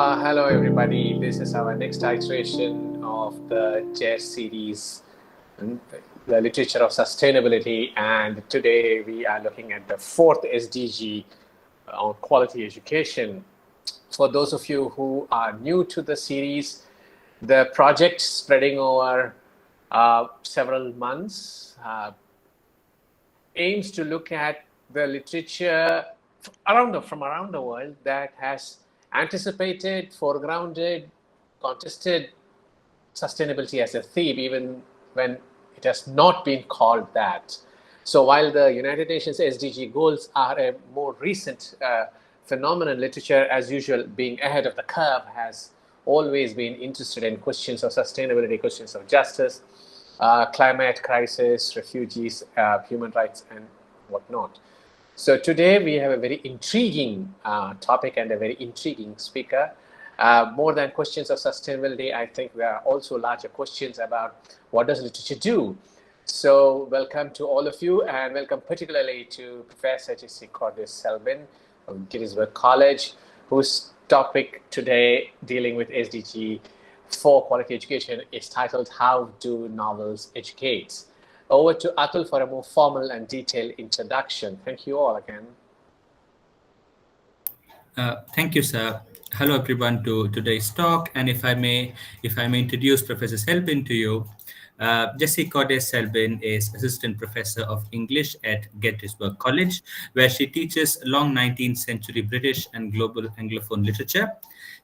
Hello everybody, this is our next iteration of the JES series, the literature of sustainability, and today we are looking at the fourth SDG on quality education. For those of you who are new to the series, the project spreading over several months aims to look at the literature from around the world that has anticipated, foregrounded, contested sustainability as a theme, even when it has not been called that. So while the United Nations SDG goals are a more recent phenomenon, literature, as usual, being ahead of the curve, has always been interested in questions of sustainability, questions of justice, climate crisis, refugees, human rights, and whatnot. So today we have a very intriguing topic and a very intriguing speaker. More than questions of sustainability, I think there are also larger questions about what does literature do. So welcome to all of you, and welcome particularly to Professor Jessie Selbin of Gettysburg College, whose topic today dealing with SDG for quality education is titled How Do Novels Educate? Over to Atul for a more formal and detailed introduction. Thank you all again. Thank you, sir. Hello, everyone, to today's talk. And if I may introduce Professor Selbin to you. Jessie Selbin is Assistant Professor of English at Gettysburg College, where she teaches long 19th century British and global Anglophone literature.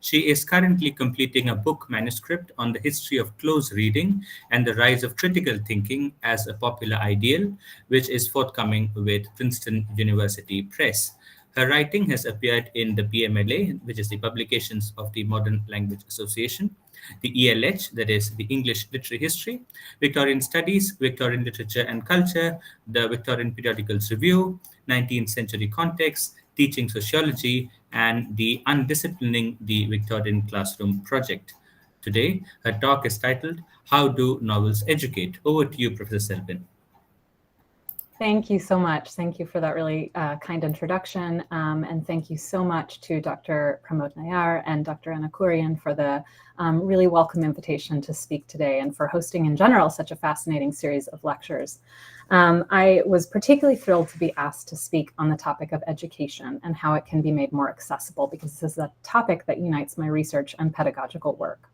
She is currently completing a book manuscript on the history of close reading and the rise of critical thinking as a popular ideal, which is forthcoming with Princeton University Press. Her writing has appeared in the PMLA, which is the Publications of the Modern Language Association, the ELH, that is the English Literary History, Victorian Studies, Victorian Literature and Culture, the Victorian Periodicals Review, 19th Century Context, Teaching Sociology, and the Undisciplining the Victorian Classroom project. Today, her talk is titled, How Do Novels Educate? Over to you, Professor Selbin. Thank you so much. Thank you for that really kind introduction. And thank you so much to Dr. Pramod Nayar and Dr. Anna Kurian for the really welcome invitation to speak today and for hosting in general such a fascinating series of lectures. I was particularly thrilled to be asked to speak on the topic of education and how it can be made more accessible, because this is a topic that unites my research and pedagogical work.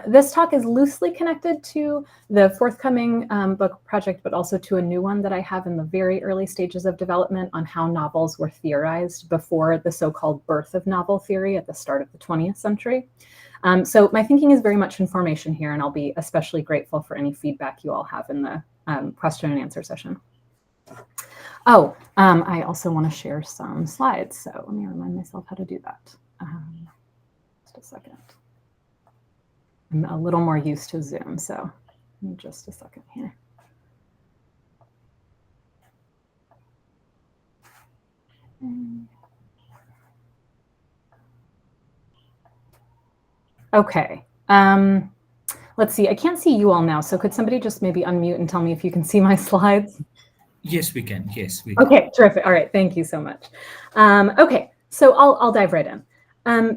This talk is loosely connected to the forthcoming book project, but also to a new one that I have in the very early stages of development on how novels were theorized before the so-called birth of novel theory at the start of the 20th century. So my thinking is very much in formation here, and I'll be especially grateful for any feedback you all have in the question and answer session. Oh, I also want to share some slides, so let me remind myself how to do that. Just a second. I'm a little more used to Zoom, so just a second here. Okay. Let's see. I can't see you all now, so could somebody just maybe unmute and tell me if you can see my slides? Yes, we can. Yes, we can. Okay, terrific. All right. Thank you so much. Okay, so I'll dive right in.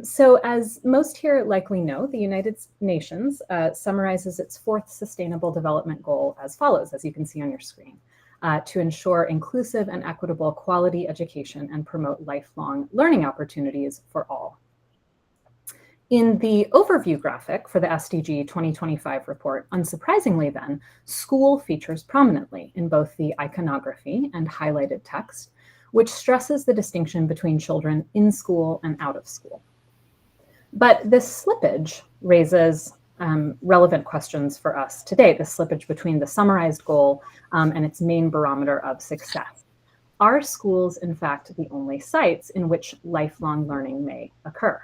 So as most here likely know, the United Nations summarizes its fourth Sustainable Development Goal as follows, as you can see on your screen, to ensure inclusive and equitable quality education and promote lifelong learning opportunities for all. In the overview graphic for the SDG 2025 report, unsurprisingly then, school features prominently in both the iconography and highlighted text, which stresses the distinction between children in school and out of school. But this slippage raises relevant questions for us today, the slippage between the summarized goal and its main barometer of success. Are schools, in fact, the only sites in which lifelong learning may occur?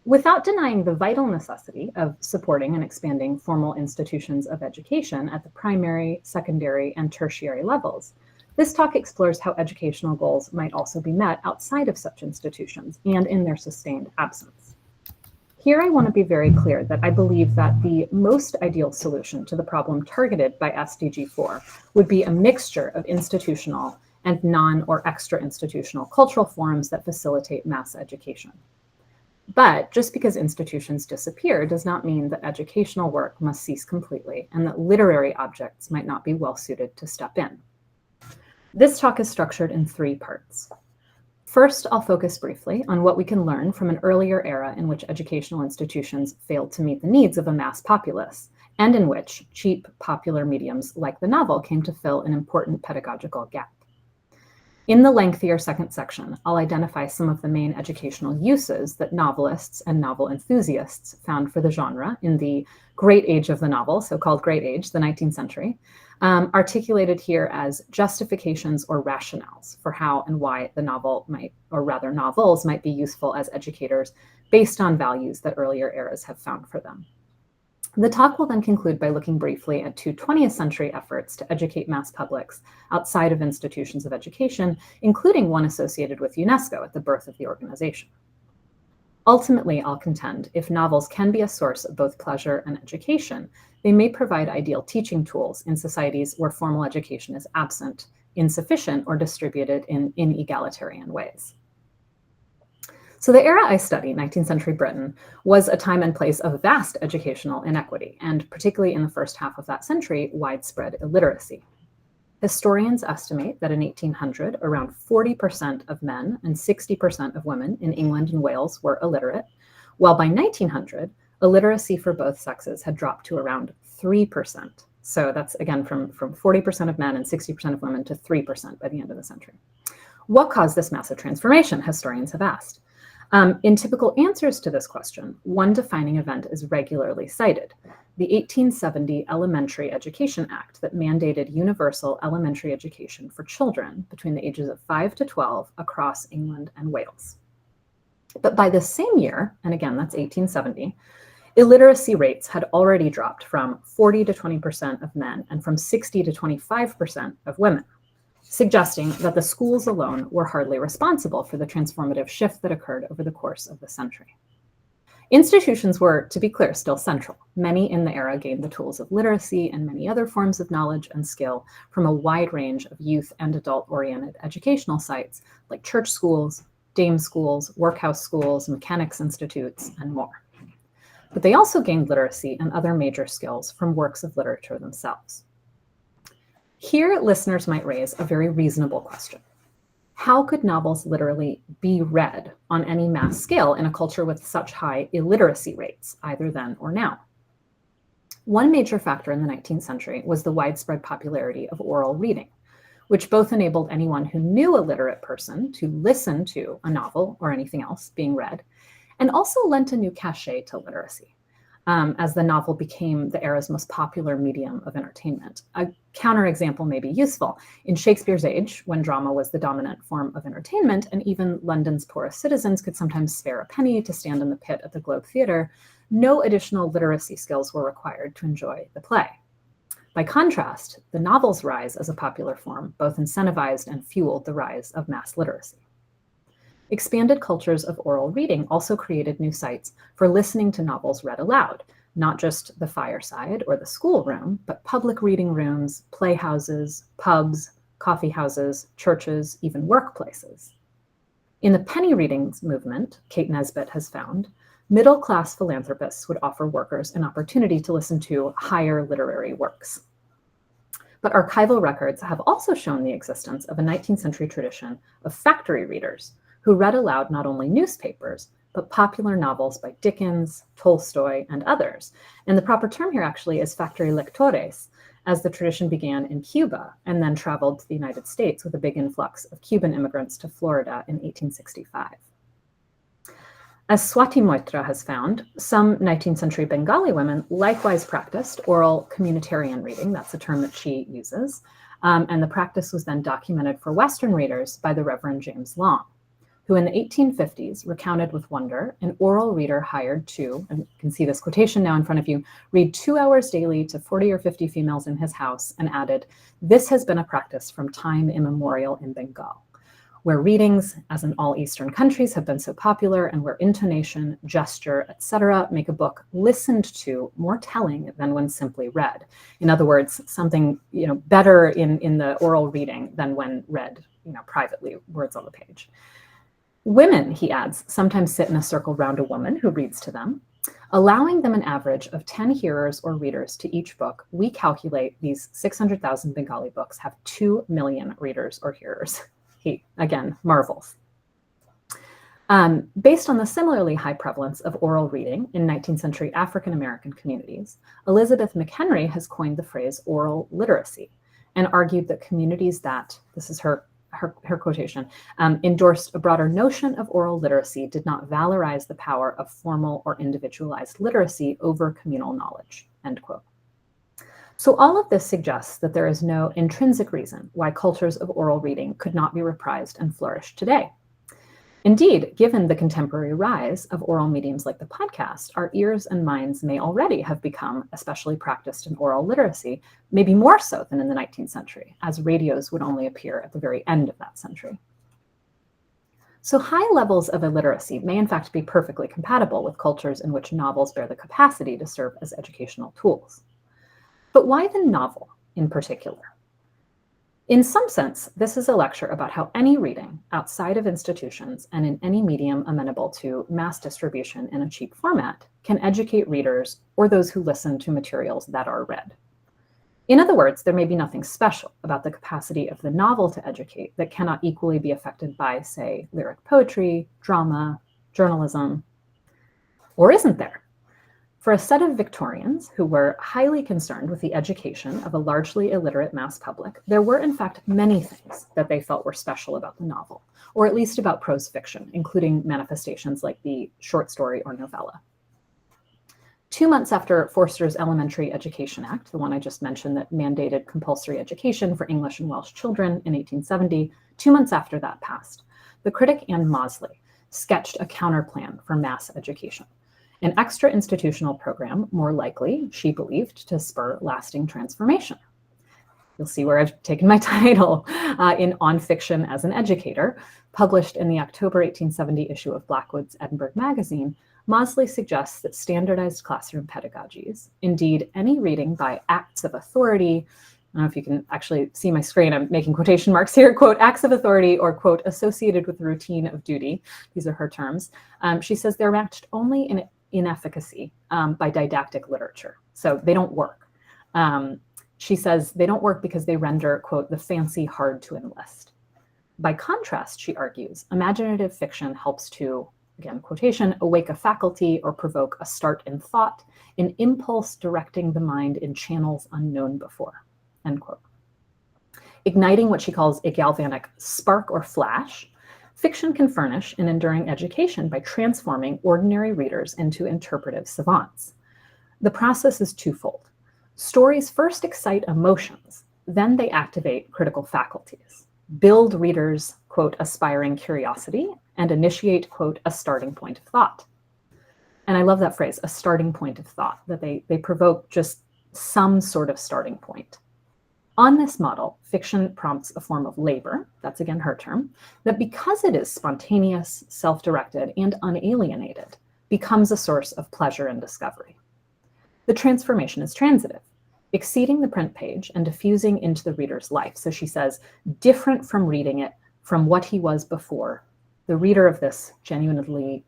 Without denying the vital necessity of supporting and expanding formal institutions of education at the primary, secondary, and tertiary levels, this talk explores how educational goals might also be met outside of such institutions and in their sustained absence. Here, I want to be very clear that I believe that the most ideal solution to the problem targeted by SDG 4 would be a mixture of institutional and non- or extra-institutional cultural forms that facilitate mass education. But just because institutions disappear does not mean that educational work must cease completely and that literary objects might not be well suited to step in. This talk is structured in 3 parts. First, I'll focus briefly on what we can learn from an earlier era in which educational institutions failed to meet the needs of a mass populace, and in which cheap, popular mediums like the novel came to fill an important pedagogical gap. In the lengthier second section, I'll identify some of the main educational uses that novelists and novel enthusiasts found for the genre in the great age of the novel, so-called great age, the 19th century, articulated here as justifications or rationales for how and why the novel might, or rather novels, might be useful as educators based on values that earlier eras have found for them. The talk will then conclude by looking briefly at 2 20th century efforts to educate mass publics outside of institutions of education, including one associated with UNESCO at the birth of the organization. Ultimately, I'll contend, if novels can be a source of both pleasure and education, they may provide ideal teaching tools in societies where formal education is absent, insufficient, or distributed in inegalitarian ways. So the era I study, 19th century Britain, was a time and place of vast educational inequity, and particularly in the first half of that century, widespread illiteracy. Historians estimate that in 1800, around 40% of men and 60% of women in England and Wales were illiterate, while by 1900, illiteracy for both sexes had dropped to around 3%. So that's, again, from 40% of men and 60% of women to 3% by the end of the century. What caused this massive transformation, historians have asked? In typical answers to this question, one defining event is regularly cited: the 1870 Elementary Education Act that mandated universal elementary education for children between the ages of 5 to 12 across England and Wales. But by the same year, and again, that's 1870, illiteracy rates had already dropped from 40 to 20% of men and from 60 to 25% of women, suggesting that the schools alone were hardly responsible for the transformative shift that occurred over the course of the century. Institutions were, to be clear, still central. Many in the era gained the tools of literacy and many other forms of knowledge and skill from a wide range of youth and adult-oriented educational sites like church schools, dame schools, workhouse schools, mechanics institutes, and more. But they also gained literacy and other major skills from works of literature themselves. Here, listeners might raise a very reasonable question. How could novels literally be read on any mass scale in a culture with such high illiteracy rates, either then or now? One major factor in the 19th century was the widespread popularity of oral reading, which both enabled anyone who knew a literate person to listen to a novel or anything else being read, and also lent a new cachet to literacy. As the novel became the era's most popular medium of entertainment. A counterexample may be useful. In Shakespeare's age, when drama was the dominant form of entertainment, and even London's poorest citizens could sometimes spare a penny to stand in the pit at the Globe Theatre, no additional literacy skills were required to enjoy the play. By contrast, the novel's rise as a popular form both incentivized and fueled the rise of mass literacy. Expanded cultures of oral reading also created new sites for listening to novels read aloud, not just the fireside or the schoolroom, but public reading rooms, playhouses, pubs, coffee houses, churches, even workplaces. In the penny readings movement, Kate Nesbitt has found, middle-class philanthropists would offer workers an opportunity to listen to higher literary works. But archival records have also shown the existence of a 19th century tradition of factory readers who read aloud not only newspapers, but popular novels by Dickens, Tolstoy, and others. And the proper term here actually is factory lectores, as the tradition began in Cuba and then traveled to the United States with a big influx of Cuban immigrants to Florida in 1865. As Swati Moitra has found, some 19th century Bengali women likewise practiced oral communitarian reading, that's the term that she uses, and the practice was then documented for Western readers by the Reverend James Long, who in the 1850s recounted with wonder an oral reader hired to, and you can see this quotation now in front of you, read 2 hours daily to 40 or 50 females in his house, and added, "This has been a practice from time immemorial in Bengal, where readings, as in all Eastern countries, have been so popular and where intonation, gesture, etc. make a book listened to more telling than when simply read." In other words, something better in the oral reading than when read privately, words on the page. Women, he adds, sometimes sit in a circle round a woman who reads to them. Allowing them an average of 10 hearers or readers to each book, we calculate these 600,000 Bengali books have 2 million readers or hearers. He, again, marvels. Based on the similarly high prevalence of oral reading in 19th century African American communities, Elizabeth McHenry has coined the phrase oral literacy and argued that communities that, this is her quotation, endorsed a broader notion of oral literacy did not valorize the power of formal or individualized literacy over communal knowledge, end quote. So all of this suggests that there is no intrinsic reason why cultures of oral reading could not be reprised and flourish today. Indeed, given the contemporary rise of oral mediums like the podcast, our ears and minds may already have become especially practiced in oral literacy, maybe more so than in the 19th century, as radios would only appear at the very end of that century. So high levels of illiteracy may in fact be perfectly compatible with cultures in which novels bear the capacity to serve as educational tools. But why the novel in particular? In some sense, this is a lecture about how any reading outside of institutions and in any medium amenable to mass distribution in a cheap format can educate readers or those who listen to materials that are read. In other words, there may be nothing special about the capacity of the novel to educate that cannot equally be affected by, say, lyric poetry, drama, journalism, or isn't there? For a set of Victorians who were highly concerned with the education of a largely illiterate mass public, there were in fact many things that they felt were special about the novel, or at least about prose fiction, including manifestations like the short story or novella. 2 months after Forster's Elementary Education Act, the one I just mentioned that mandated compulsory education for English and Welsh children in 1870, 2 months after that passed, the critic Anne Mosley sketched a counterplan for mass education. An extra institutional program, more likely, she believed, to spur lasting transformation. You'll see where I've taken my title in On Fiction as an Educator. Published in the October 1870 issue of Blackwood's Edinburgh Magazine, Mosley suggests that standardized classroom pedagogies, indeed any reading by acts of authority, I don't know if you can actually see my screen, I'm making quotation marks here, quote, acts of authority or, quote, associated with the routine of duty, these are her terms. She says they're matched only in efficacy by didactic literature. So they don't work. She says they don't work because they render, quote, the fancy hard to enlist. By contrast, she argues, imaginative fiction helps to, again, quotation, awake a faculty or provoke a start in thought, an impulse directing the mind in channels unknown before, end quote. Igniting what she calls a galvanic spark or flash, fiction can furnish an enduring education by transforming ordinary readers into interpretive savants. The process is twofold. Stories first excite emotions, then they activate critical faculties, build readers, quote, aspiring curiosity, and initiate, quote, a starting point of thought. And I love that phrase, a starting point of thought, that they provoke just some sort of starting point. On this model, fiction prompts a form of labor, that's again her term, that because it is spontaneous, self-directed, and unalienated, becomes a source of pleasure and discovery. The transformation is transitive, exceeding the print page and diffusing into the reader's life. So she says, different from reading it from what he was before, the reader of this genuinely,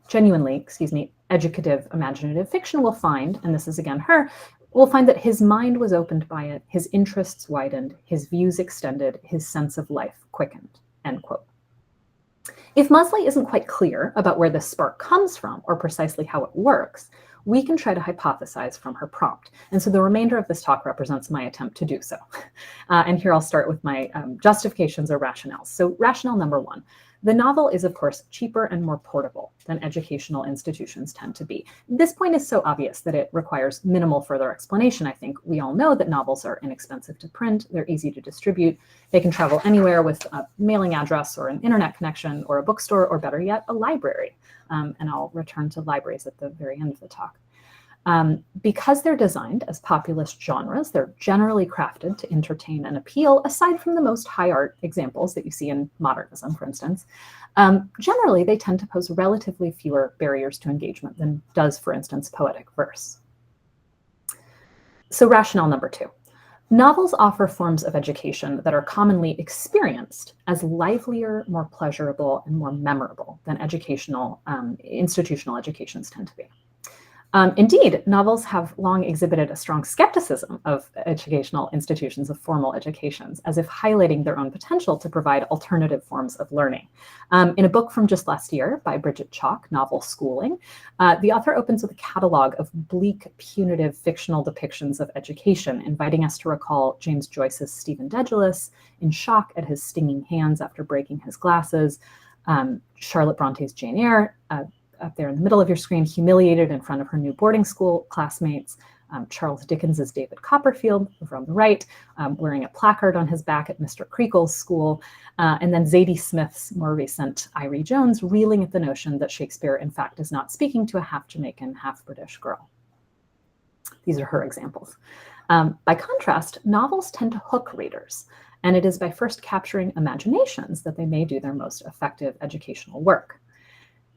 educative, imaginative fiction will find, and this is again her, will find that his mind was opened by it, his interests widened, his views extended, his sense of life quickened, end quote. If Mosley isn't quite clear about where this spark comes from or precisely how it works, we can try to hypothesize from her prompt. And so the remainder of this talk represents my attempt to do so. And here I'll start with my justifications or rationales. So rationale number one, the novel is, of course, cheaper and more portable than educational institutions tend to be. This point is so obvious that it requires minimal further explanation. I think we all know that novels are inexpensive to print, they're easy to distribute, they can travel anywhere with a mailing address or an internet connection or a bookstore, or better yet, a library. And I'll return to libraries at the very end of the talk. Because they're designed as populist genres, they're generally crafted to entertain and appeal, aside from the most high art examples that you see in modernism, for instance. Generally, they tend to pose relatively fewer barriers to engagement than does, for instance, poetic verse. So rationale number two, Novels offer forms of education that are commonly experienced as livelier, more pleasurable, and more memorable than institutional educations tend to be. Indeed, novels have long exhibited a strong skepticism of educational institutions, of formal educations, as if highlighting their own potential to provide alternative forms of learning. In a book from just last year by Bridget Chalk, Novel Schooling, the author opens with a catalog of bleak, punitive, fictional depictions of education, inviting us to recall James Joyce's Stephen Dedalus in shock at his stinging hands after breaking his glasses, Charlotte Bronte's Jane Eyre, up there in the middle of your screen, humiliated in front of her new boarding school classmates, Charles Dickens's David Copperfield over on the right, wearing a placard on his back at Mr. Creakle's school, and then Zadie Smith's more recent Irie Jones reeling at the notion that Shakespeare, in fact, is not speaking to a half Jamaican, half British girl. These are her examples. By contrast, novels tend to hook readers, and it is by first capturing imaginations that they may do their most effective educational work.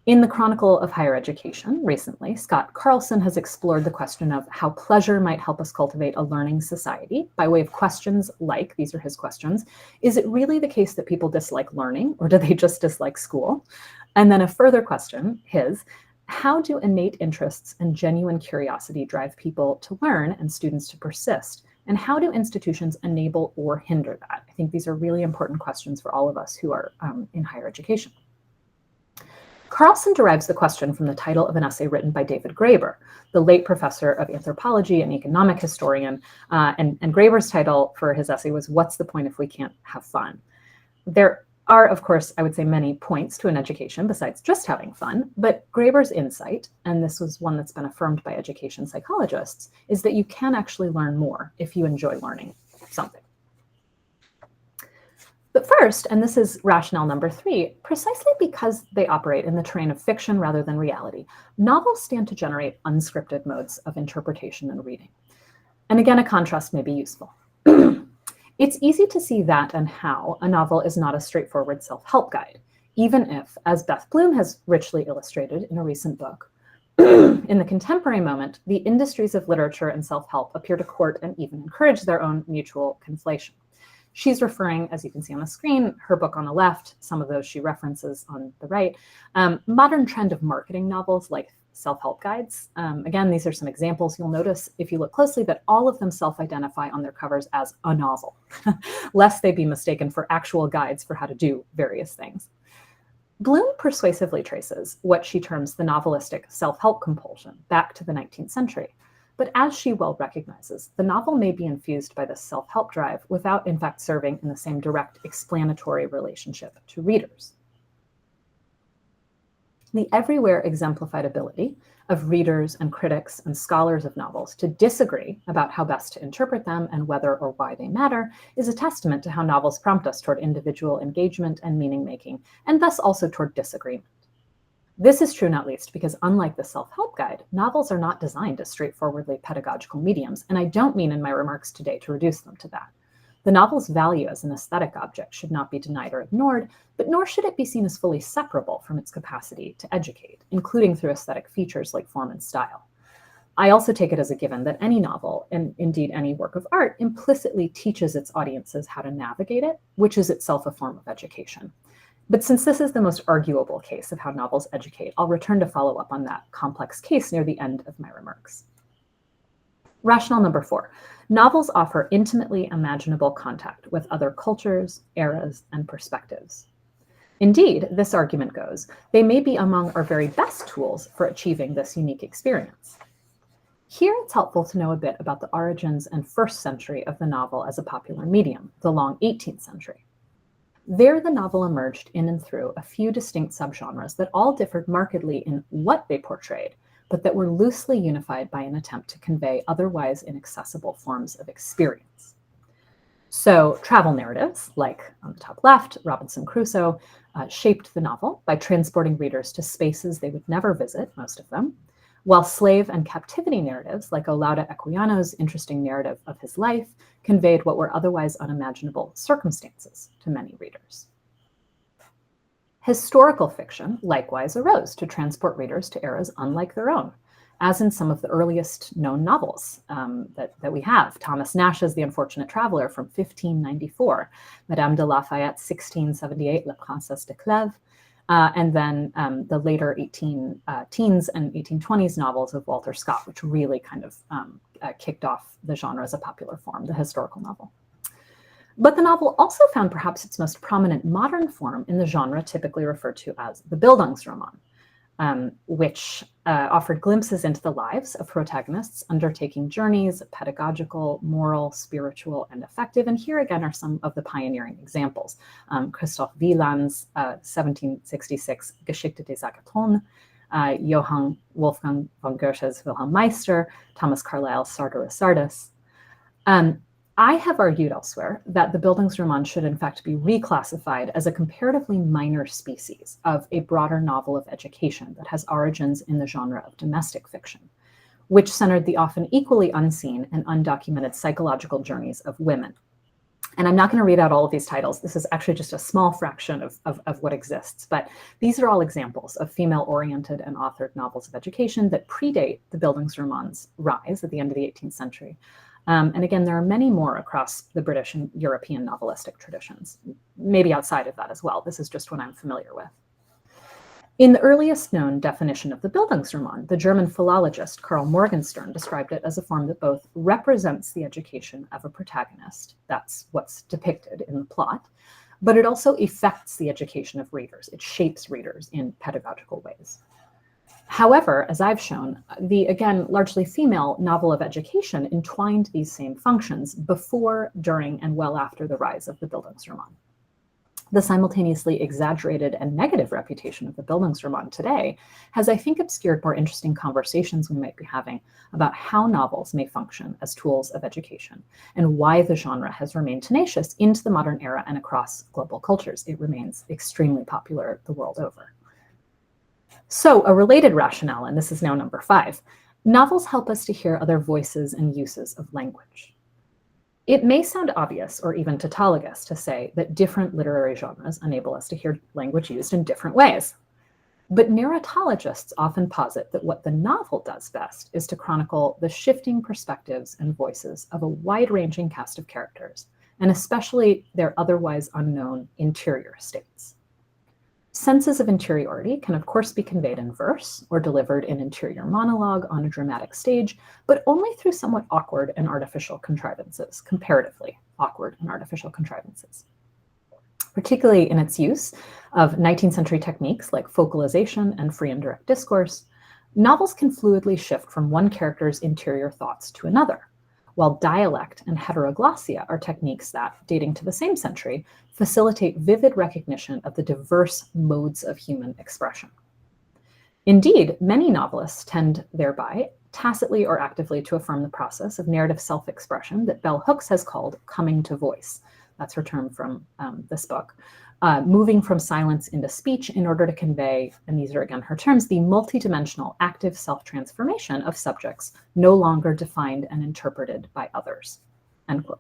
In the Chronicle of Higher Education, recently, Scott Carlson has explored the question of how pleasure might help us cultivate a learning society by way of questions like, these are his questions, is it really the case that people dislike learning, or do they just dislike school? And then a further question, his, how do innate interests and genuine curiosity drive people to learn and students to persist? And how do institutions enable or hinder that? I think these are really important questions for all of us who are in higher education. Carlson derives the question from the title of an essay written by David Graeber, the late professor of anthropology and economic historian. And Graeber's title for his essay was, "What's the Point If We Can't Have Fun?" There are, of course, I would say many points to an education besides just having fun, but Graeber's insight, and this was one that's been affirmed by education psychologists, is that you can actually learn more if you enjoy learning something. But first, and this is rationale number 3, precisely because they operate in the terrain of fiction rather than reality, novels stand to generate unscripted modes of interpretation and reading. And again, a contrast may be useful. It's easy to see that and how a novel is not a straightforward self-help guide, even if, as Beth Bloom has richly illustrated in a recent book, in the contemporary moment, the industries of literature and self-help appear to court and even encourage their own mutual conflation. She's referring, as you can see on the screen, her book on the left, some of those she references on the right, modern trend of marketing novels like self-help guides. Again, these are some examples. You'll notice if you look closely that all of them self-identify on their covers as a novel, lest they be mistaken for actual guides for how to do various things. Bloom persuasively traces what she terms the novelistic self-help compulsion back to the 19th century. But as she well recognizes, the novel may be infused by this self-help drive without in fact serving in the same direct explanatory relationship to readers. The everywhere exemplified ability of readers and critics and scholars of novels to disagree about how best to interpret them and whether or why they matter is a testament to how novels prompt us toward individual engagement and meaning-making, and thus also toward disagreement. This is true not least because, unlike the self-help guide, novels are not designed as straightforwardly pedagogical mediums, and I don't mean in my remarks today to reduce them to that. The novel's value as an aesthetic object should not be denied or ignored, but nor should it be seen as fully separable from its capacity to educate, including through aesthetic features like form and style. I also take it as a given that any novel, and indeed any work of art, implicitly teaches its audiences how to navigate it, which is itself a form of education. But since this is the most arguable case of how novels educate, I'll return to follow up on that complex case near the end of my remarks. Rationale number 4, novels offer intimately imaginable contact with other cultures, eras, and perspectives. Indeed, this argument goes, they may be among our very best tools for achieving this unique experience. Here it's helpful to know a bit about the origins and first century of the novel as a popular medium, the long 18th century. There, the novel emerged in and through a few distinct subgenres that all differed markedly in what they portrayed, but that were loosely unified by an attempt to convey otherwise inaccessible forms of experience. So travel narratives, like on the top left, Robinson Crusoe, shaped the novel by transporting readers to spaces they would never visit, most of them, while slave and captivity narratives, like Olaudah Equiano's interesting narrative of his life, conveyed what were otherwise unimaginable circumstances to many readers. Historical fiction likewise arose to transport readers to eras unlike their own, as in some of the earliest known novels that we have. Thomas Nash's The Unfortunate Traveler from 1594, Madame de Lafayette's 1678 La Princesse de Clèves, and then the later 1810s and 1820s novels of Walter Scott, which really kind of kicked off the genre as a popular form, the historical novel. But the novel also found perhaps its most prominent modern form in the genre typically referred to as the Bildungsroman, which offered glimpses into the lives of protagonists undertaking journeys, pedagogical, moral, spiritual, and affective. And here again are some of the pioneering examples. Christoph Wieland's 1766 Geschichte des Agathon, Johann Wolfgang von Goethe's Wilhelm Meister, Thomas Carlyle's Sartor Resartus. I have argued elsewhere that the Bildungsroman should in fact be reclassified as a comparatively minor species of a broader novel of education that has origins in the genre of domestic fiction, which centered the often equally unseen and undocumented psychological journeys of women. And I'm not going to read out all of these titles. This is actually just a small fraction of what exists, but these are all examples of female-oriented and authored novels of education that predate the Bildungsroman's rise at the end of the 18th century. And again, there are many more across the British and European novelistic traditions, maybe outside of that as well. This is just what I'm familiar with. In the earliest known definition of the Bildungsroman, the German philologist Karl Morgenstern described it as a form that both represents the education of a protagonist, that's what's depicted in the plot, but it also affects the education of readers. It shapes readers in pedagogical ways. However, as I've shown, the, again, largely female novel of education entwined these same functions before, during, and well after the rise of the Bildungsroman. The simultaneously exaggerated and negative reputation of the Bildungsroman today has, I think, obscured more interesting conversations we might be having about how novels may function as tools of education and why the genre has remained tenacious into the modern era and across global cultures. It remains extremely popular the world over. So a related rationale, and this is now number 5, novels help us to hear other voices and uses of language. It may sound obvious or even tautologous to say that different literary genres enable us to hear language used in different ways. But narratologists often posit that what the novel does best is to chronicle the shifting perspectives and voices of a wide-ranging cast of characters, and especially their otherwise unknown interior states. Senses of interiority can, of course, be conveyed in verse or delivered in interior monologue on a dramatic stage, but only through somewhat awkward and artificial contrivances, comparatively awkward and artificial contrivances. Particularly in its use of 19th century techniques like focalization and free and direct discourse, novels can fluidly shift from one character's interior thoughts to another, while dialect and heteroglossia are techniques that, dating to the same century, facilitate vivid recognition of the diverse modes of human expression. Indeed, many novelists tend thereby, tacitly or actively, to affirm the process of narrative self-expression that Bell Hooks has called coming to voice. That's her term from this book. Moving from silence into speech in order to convey, and these are again her terms, the multidimensional active self-transformation of subjects no longer defined and interpreted by others, end quote.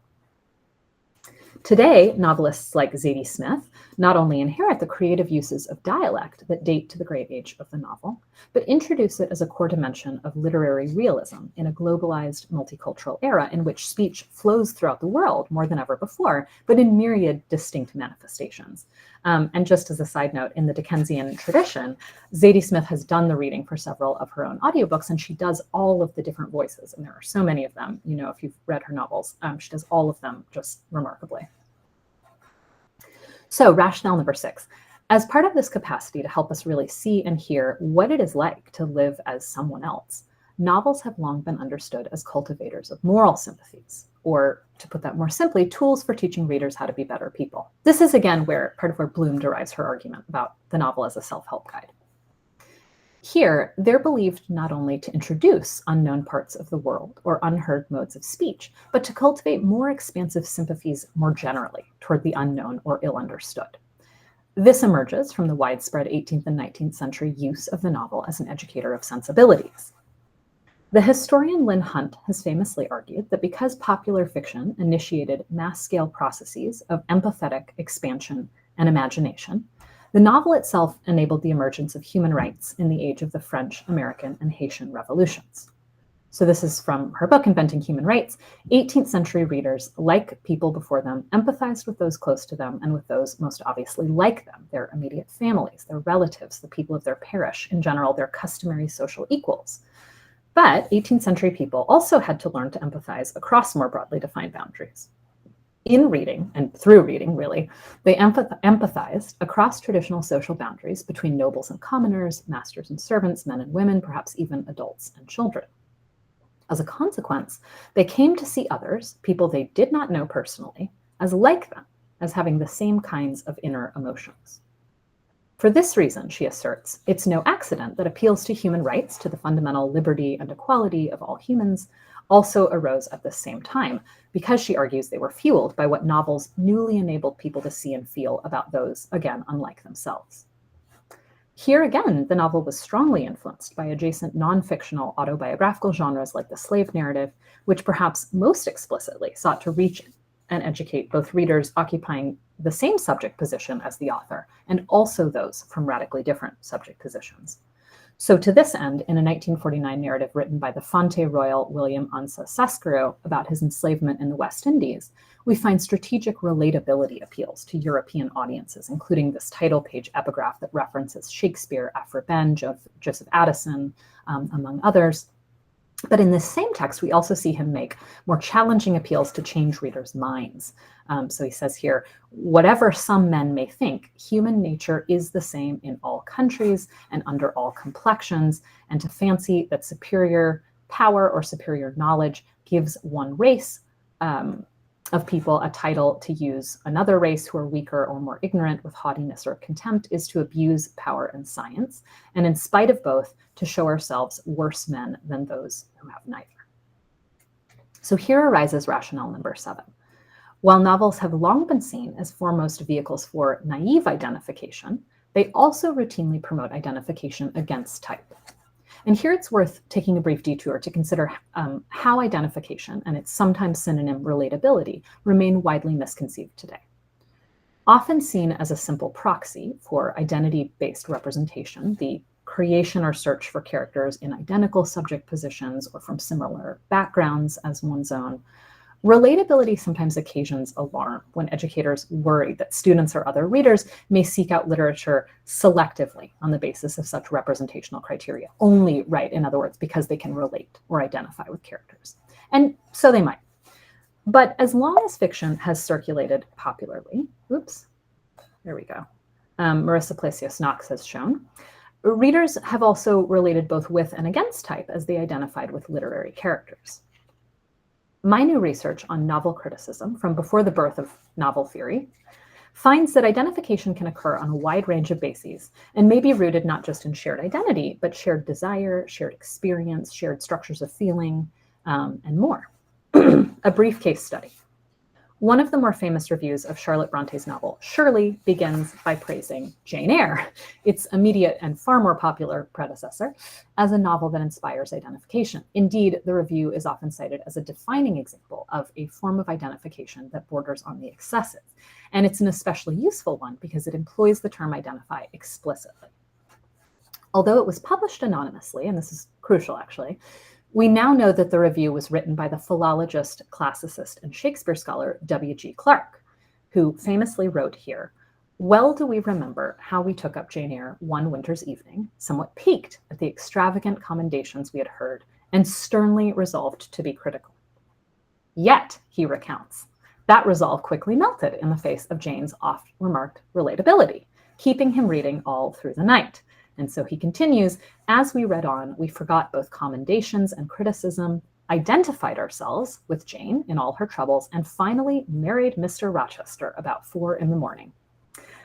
Today, novelists like Zadie Smith not only inherit the creative uses of dialect that date to the great age of the novel, but introduce it as a core dimension of literary realism in a globalized multicultural era in which speech flows throughout the world more than ever before, but in myriad distinct manifestations. And just as a side note, in the Dickensian tradition, Zadie Smith has done the reading for several of her own audiobooks, and she does all of the different voices, and there are so many of them. You know, if you've read her novels, she does all of them just remarkably. So rationale number 6, as part of this capacity to help us really see and hear what it is like to live as someone else, novels have long been understood as cultivators of moral sympathies, or to put that more simply, tools for teaching readers how to be better people. This is again part of where Bloom derives her argument about the novel as a self-help guide. Here, they're believed not only to introduce unknown parts of the world or unheard modes of speech, but to cultivate more expansive sympathies more generally toward the unknown or ill-understood. This emerges from the widespread 18th and 19th century use of the novel as an educator of sensibilities. The historian Lynn Hunt has famously argued that because popular fiction initiated mass-scale processes of empathetic expansion and imagination, The novel itself enabled the emergence of human rights in the age of the French, American, and Haitian revolutions. So this is from her book, Inventing Human Rights. 18th century readers, like people before them, empathized with those close to them and with those most obviously like them, their immediate families, their relatives, the people of their parish, in general, their customary social equals. But 18th century people also had to learn to empathize across more broadly defined boundaries. In reading, and through reading really, they empathized across traditional social boundaries between nobles and commoners, masters and servants, men and women, perhaps even adults and children. As a consequence, they came to see others, people they did not know personally, as like them, as having the same kinds of inner emotions. For this reason, she asserts, it's no accident that appeals to human rights, to the fundamental liberty and equality of all humans, also arose at the same time, because she argues they were fueled by what novels newly enabled people to see and feel about those, again, unlike themselves. Here again, the novel was strongly influenced by adjacent non-fictional autobiographical genres like the slave narrative, which perhaps most explicitly sought to reach and educate both readers occupying the same subject position as the author, and also those from radically different subject positions. So to this end, in a 1949 narrative written by the Fonte Royal William Ansa Sascaro about his enslavement in the West Indies, we find strategic relatability appeals to European audiences, including this title page epigraph that references Shakespeare, Aphra Behn, Joseph Addison, among others. But in this same text, we also see him make more challenging appeals to change readers' minds. So he says here, whatever some men may think, human nature is the same in all countries and under all complexions, and to fancy that superior power or superior knowledge gives one race of people a title to use another race who are weaker or more ignorant with haughtiness or contempt is to abuse power and science, and in spite of both, to show ourselves worse men than those who have neither. So here arises rationale number 7. While novels have long been seen as foremost vehicles for naive identification, they also routinely promote identification against type. And here it's worth taking a brief detour to consider how identification and its sometimes synonym relatability remain widely misconceived today. Often seen as a simple proxy for identity-based representation, the creation or search for characters in identical subject positions or from similar backgrounds as one's own, relatability sometimes occasions alarm when educators worry that students or other readers may seek out literature selectively on the basis of such representational criteria, only, right, in other words, because they can relate or identify with characters. And so they might. But as long as fiction has circulated popularly, Marissa Palacios Knox has shown, readers have also related both with and against type as they identified with literary characters. My new research on novel criticism from before the birth of novel theory finds that identification can occur on a wide range of bases and may be rooted not just in shared identity, but shared desire, shared experience, shared structures of feeling, and more. A brief case study. One of the more famous reviews of Charlotte Bronte's novel, Shirley, begins by praising Jane Eyre, its immediate and far more popular predecessor, as a novel that inspires identification. Indeed, the review is often cited as a defining example of a form of identification that borders on the excessive. And it's an especially useful one because it employs the term identify explicitly. Although it was published anonymously, and this is crucial actually, we now know that the review was written by the philologist, classicist, and Shakespeare scholar W.G. Clark, who famously wrote here, "Well do we remember how we took up Jane Eyre one winter's evening, somewhat piqued at the extravagant commendations we had heard, and sternly resolved to be critical. Yet," he recounts, "that resolve quickly melted in the face of Jane's oft-remarked relatability, keeping him reading all through the night." And so he continues, "As we read on, we forgot both commendations and criticism, identified ourselves with Jane in all her troubles, and finally married Mr. Rochester about 4 a.m.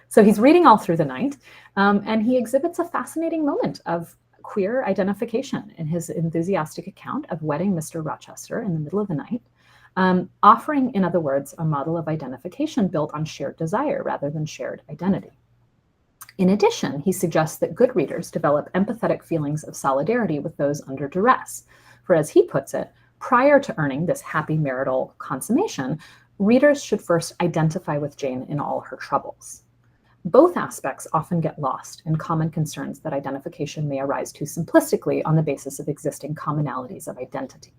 So he's reading all through the night, and he exhibits a fascinating moment of queer identification in his enthusiastic account of wedding Mr. Rochester in the middle of the night, offering, in other words, a model of identification built on shared desire rather than shared identity. In addition, he suggests that good readers develop empathetic feelings of solidarity with those under duress. For as he puts it, prior to earning this happy marital consummation, readers should first identify with Jane in all her troubles. both aspects often get lost in common concerns that identification may arise too simplistically on the basis of existing commonalities of identity,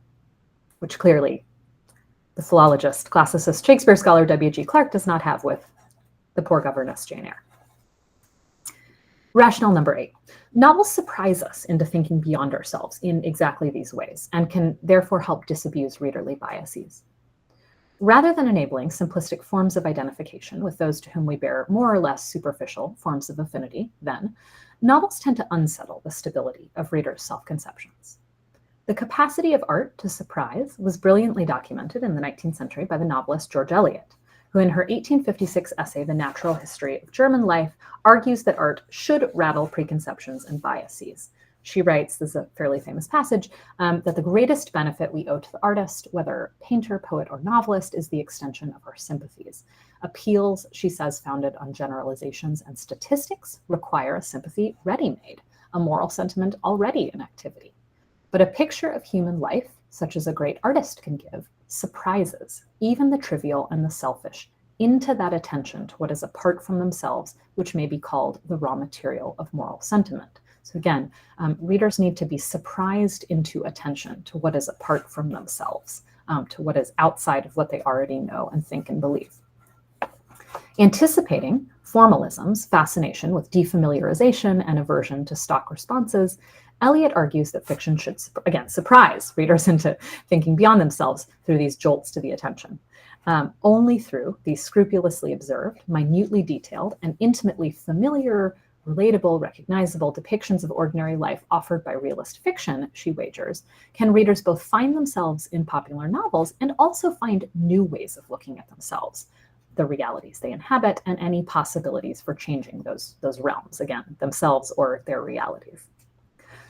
which clearly the philologist, classicist, Shakespeare scholar W.G. Clark does not have with the poor governess Jane Eyre. Rationale number 8. Novels surprise us into thinking beyond ourselves in exactly these ways and can therefore help disabuse readerly biases. Rather than enabling simplistic forms of identification with those to whom we bear more or less superficial forms of affinity, then, novels tend to unsettle the stability of readers' self-conceptions. The capacity of art to surprise was brilliantly documented in the 19th century by the novelist George Eliot, who in her 1856 essay, The Natural History of German Life, argues that art should rattle preconceptions and biases. She writes, this is a fairly famous passage, that the greatest benefit we owe to the artist, whether painter, poet, or novelist, is the extension of our sympathies. Appeals, she says, founded on generalizations and statistics require a sympathy ready-made, a moral sentiment already in activity. But a picture of human life, such as a great artist can give, surprises even the trivial and the selfish into that attention to what is apart from themselves, which may be called the raw material of moral sentiment. So again, readers need to be surprised into attention to what is apart from themselves, to what is outside of what they already know and think and believe. Anticipating formalism's fascination with defamiliarization and aversion to stock responses, Eliot argues that fiction should, again, surprise readers into thinking beyond themselves through these jolts to the attention. Only through these scrupulously observed, minutely detailed, and intimately familiar, relatable, recognizable depictions of ordinary life offered by realist fiction, she wagers, can readers both find themselves in popular novels and also find new ways of looking at themselves, the realities they inhabit, and any possibilities for changing those realms, again, themselves or their realities.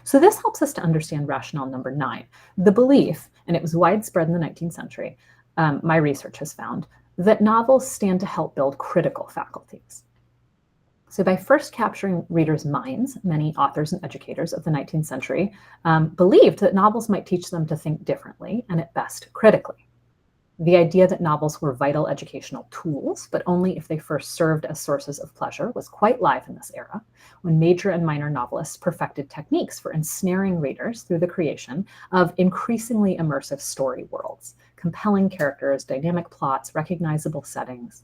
So this helps us to understand rationale number 9, the belief, and it was widespread in the 19th century, my research has found, that novels stand to help build critical faculties. So by first capturing readers' minds, many authors and educators of the 19th century believed that novels might teach them to think differently and at best critically. The idea that novels were vital educational tools, but only if they first served as sources of pleasure, was quite live in this era, when major and minor novelists perfected techniques for ensnaring readers through the creation of increasingly immersive story worlds, compelling characters, dynamic plots, recognizable settings.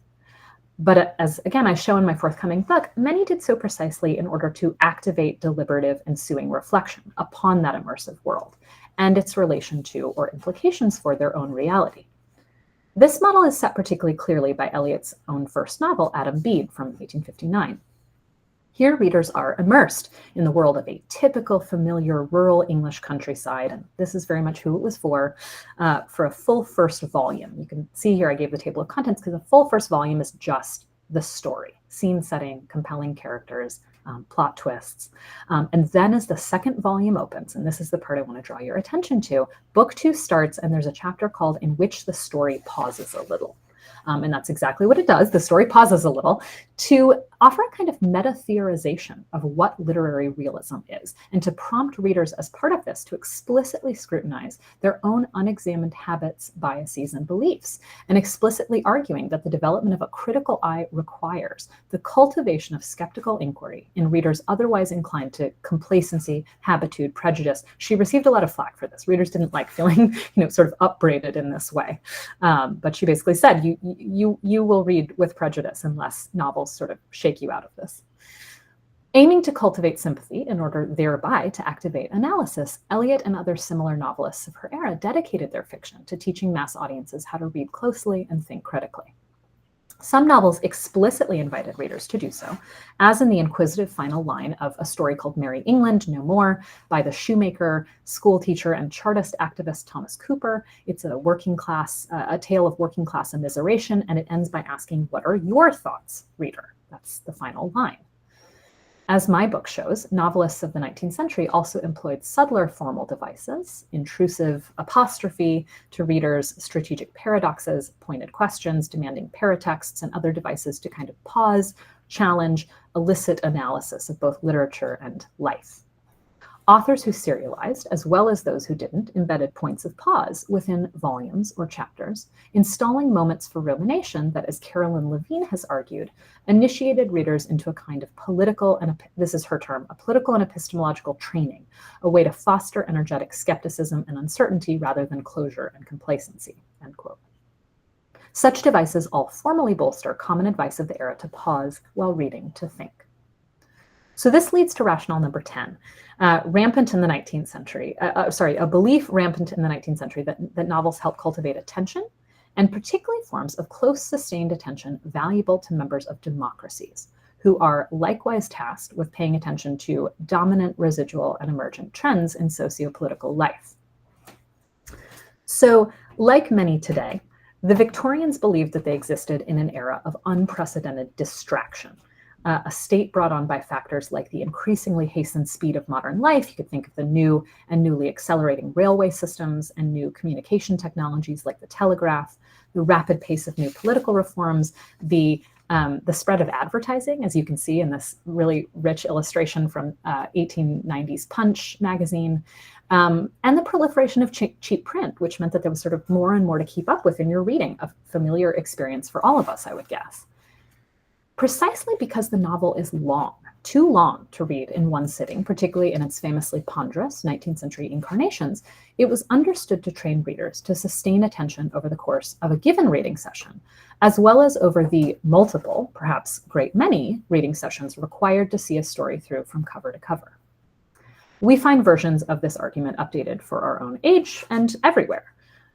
But as, again, I show in my forthcoming book, many did so precisely in order to activate deliberative ensuing reflection upon that immersive world and its relation to or implications for their own reality. This model is set particularly clearly by Eliot's own first novel, Adam Bede, from 1859. Here, readers are immersed in the world of a typical, familiar, rural English countryside, and this is very much who it was for a full first volume. You can see here I gave the table of contents because a full first volume is just the story, scene setting, compelling characters, plot twists. And then as the second volume opens, and this is the part I want to draw your attention to, book 2 starts and there's a chapter called In Which the Story Pauses a Little. And that's exactly what it does. The story pauses a little to offer a kind of meta-theorization of what literary realism is, and to prompt readers as part of this to explicitly scrutinize their own unexamined habits, biases, and beliefs, and explicitly arguing that the development of a critical eye requires the cultivation of skeptical inquiry in readers otherwise inclined to complacency, habitude, prejudice. She received a lot of flack for this. Readers didn't like feeling, sort of upbraided in this way. But she basically said, you will read with prejudice unless novels sort of shake you out of this. Aiming to cultivate sympathy in order thereby to activate analysis, Eliot and other similar novelists of her era dedicated their fiction to teaching mass audiences how to read closely and think critically. Some novels explicitly invited readers to do so, as in the inquisitive final line of a story called Merry England, No More, by the shoemaker, schoolteacher, and Chartist activist Thomas Cooper. It's a tale of working class immiseration, and it ends by asking, what are your thoughts, reader? That's the final line. As my book shows, novelists of the 19th century also employed subtler formal devices, intrusive apostrophe to readers, strategic paradoxes, pointed questions, demanding paratexts, and other devices to kind of pause, challenge, elicit analysis of both literature and life. Authors who serialized, as well as those who didn't, embedded points of pause within volumes or chapters, installing moments for rumination that, as Carolyn Levine has argued, initiated readers into a kind of political, and this is her term, a political and epistemological training, a way to foster energetic skepticism and uncertainty rather than closure and complacency, end quote. Such devices all formally bolster common advice of the era to pause while reading, to think. So this leads to rationale number 10, rampant in the 19th century, a belief rampant in the 19th century that novels help cultivate attention, and particularly forms of close sustained attention valuable to members of democracies, who are likewise tasked with paying attention to dominant, residual, and emergent trends in socio-political life. So, like many today, the Victorians believed that they existed in an era of unprecedented distraction, a state brought on by factors like the increasingly hastened speed of modern life. You could think of the new and newly accelerating railway systems and new communication technologies like the telegraph, the rapid pace of new political reforms, the spread of advertising, as you can see in this really rich illustration from 1890s Punch magazine, and the proliferation of cheap print, which meant that there was sort of more and more to keep up with in your reading, a familiar experience for all of us, I would guess. Precisely because the novel is long, too long to read in one sitting, particularly in its famously ponderous 19th century incarnations, it was understood to train readers to sustain attention over the course of a given reading session, as well as over the multiple, perhaps great many, reading sessions required to see a story through from cover to cover. We find versions of this argument updated for our own age and everywhere.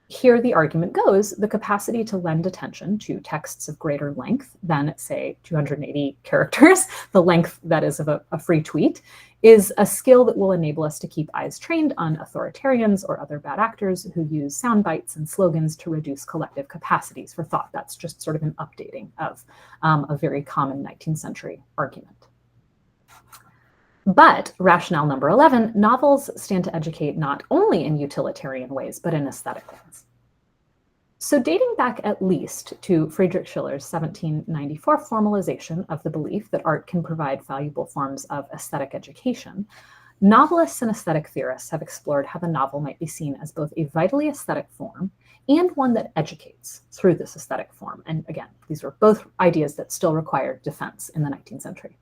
Here the argument goes, the capacity to lend attention to texts of greater length than, say, 280 characters, the length that is of a free tweet, is a skill that will enable us to keep eyes trained on authoritarians or other bad actors who use sound bites and slogans to reduce collective capacities for thought. That's just sort of an updating of a very common 19th century argument. But rationale number 11, novels stand to educate not only in utilitarian ways, but in aesthetic ones. So dating back at least to Friedrich Schiller's 1794 formalization of the belief that art can provide valuable forms of aesthetic education, novelists and aesthetic theorists have explored how the novel might be seen as both a vitally aesthetic form and one that educates through this aesthetic form. And again, these were both ideas that still required defense in the 19th century.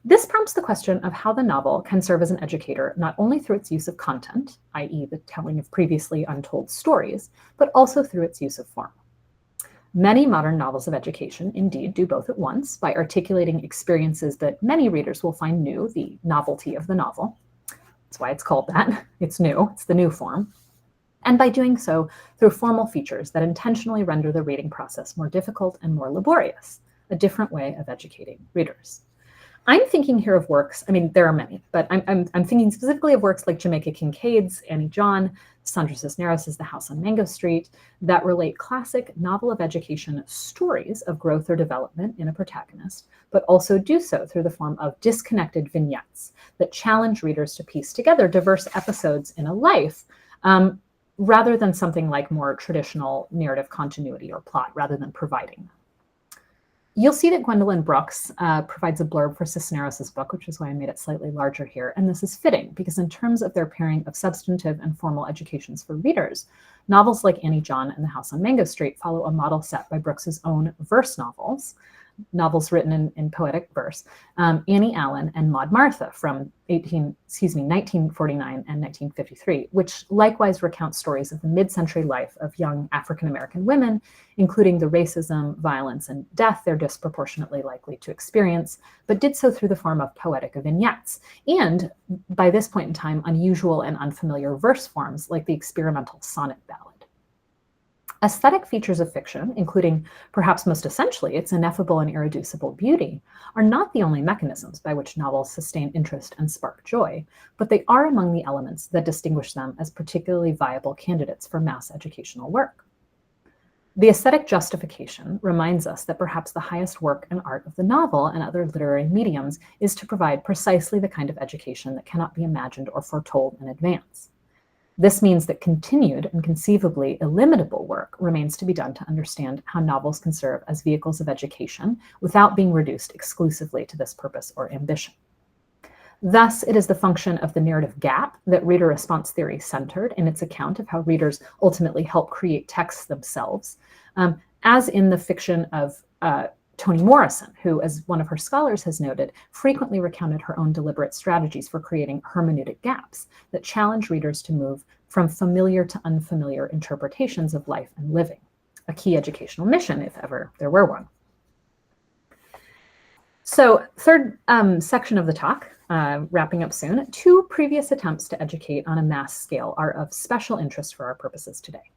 This prompts the question of how the novel can serve as an educator, not only through its use of content, i.e. the telling of previously untold stories, but also through its use of form. Many modern novels of education indeed do both at once by articulating experiences that many readers will find new, the novelty of the novel. That's why it's called that. It's new, it's the new form. And by doing so through formal features that intentionally render the reading process more difficult and more laborious, a different way of educating readers. I'm thinking here of works, I mean, there are many, but I'm thinking specifically of works like Jamaica Kincaid's Annie John, Sandra Cisneros' The House on Mango Street, that relate classic novel of education stories of growth or development in a protagonist, but also do so through the form of disconnected vignettes that challenge readers to piece together diverse episodes in a life, rather than something like more traditional narrative continuity or plot, rather than providing. You'll see that Gwendolyn Brooks provides a blurb for Cisneros' book, which is why I made it slightly larger here. And this is fitting because in terms of their pairing of substantive and formal educations for readers, novels like Annie John and The House on Mango Street follow a model set by Brooks's own verse novels written in poetic verse, Annie Allen and Maud Martha from 1949 and 1953, which likewise recount stories of the mid-century life of young African-American women, including the racism, violence, and death they're disproportionately likely to experience, but did so through the form of poetic vignettes, and by this point in time, unusual and unfamiliar verse forms like the experimental sonnet ballad. Aesthetic features of fiction, including perhaps most essentially its ineffable and irreducible beauty, are not the only mechanisms by which novels sustain interest and spark joy, but they are among the elements that distinguish them as particularly viable candidates for mass educational work. The aesthetic justification reminds us that perhaps the highest work and art of the novel and other literary mediums is to provide precisely the kind of education that cannot be imagined or foretold in advance. This means that continued and conceivably illimitable work remains to be done to understand how novels can serve as vehicles of education without being reduced exclusively to this purpose or ambition. Thus, it is the function of the narrative gap that reader response theory centered in its account of how readers ultimately help create texts themselves, as in the fiction of Toni Morrison, who, as one of her scholars has noted, frequently recounted her own deliberate strategies for creating hermeneutic gaps that challenge readers to move from familiar to unfamiliar interpretations of life and living, a key educational mission, if ever there were one. So, third section of the talk, wrapping up soon, 2 previous attempts to educate on a mass scale are of special interest for our purposes today.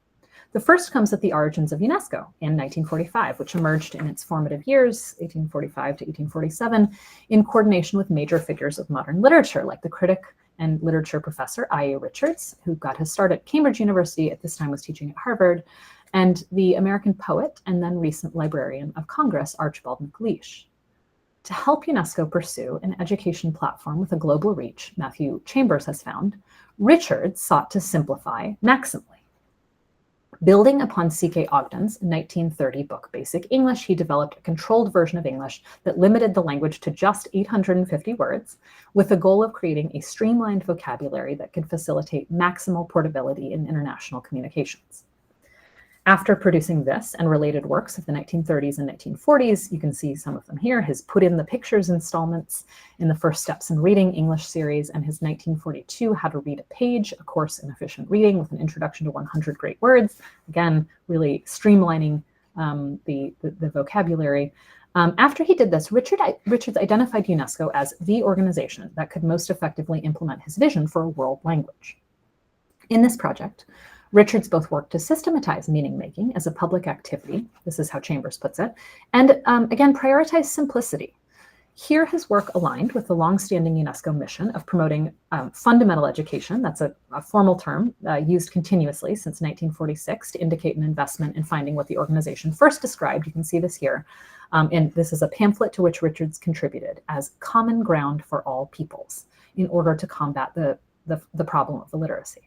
The first comes at the origins of UNESCO in 1945, which emerged in its formative years, 1845 to 1847, in coordination with major figures of modern literature, like the critic and literature professor I.A. Richards, who got his start at Cambridge University, at this time was teaching at Harvard, and the American poet and then recent Librarian of Congress, Archibald MacLeish. To help UNESCO pursue an education platform with a global reach, Matthew Chambers has found, Richards sought to simplify maximally. Building upon C.K. Ogden's 1930 book Basic English, he developed a controlled version of English that limited the language to just 850 words, with the goal of creating a streamlined vocabulary that could facilitate maximal portability in international communications. After producing this and related works of the 1930s and 1940s, you can see some of them here, his Put in the Pictures installments in the First Steps in Reading English series, and his 1942 How to Read a Page, a course in efficient reading with an introduction to 100 great words. Again, really streamlining the vocabulary. After he did this, Richards identified UNESCO as the organization that could most effectively implement his vision for a world language. In this project, Richards both worked to systematize meaning-making as a public activity, this is how Chambers puts it, and again, prioritize simplicity. Here, his work aligned with the longstanding UNESCO mission of promoting fundamental education. That's a formal term used continuously since 1946 to indicate an investment in finding what the organization first described. You can see this here. And this is a pamphlet to which Richards contributed as common ground for all peoples in order to combat the problem of illiteracy.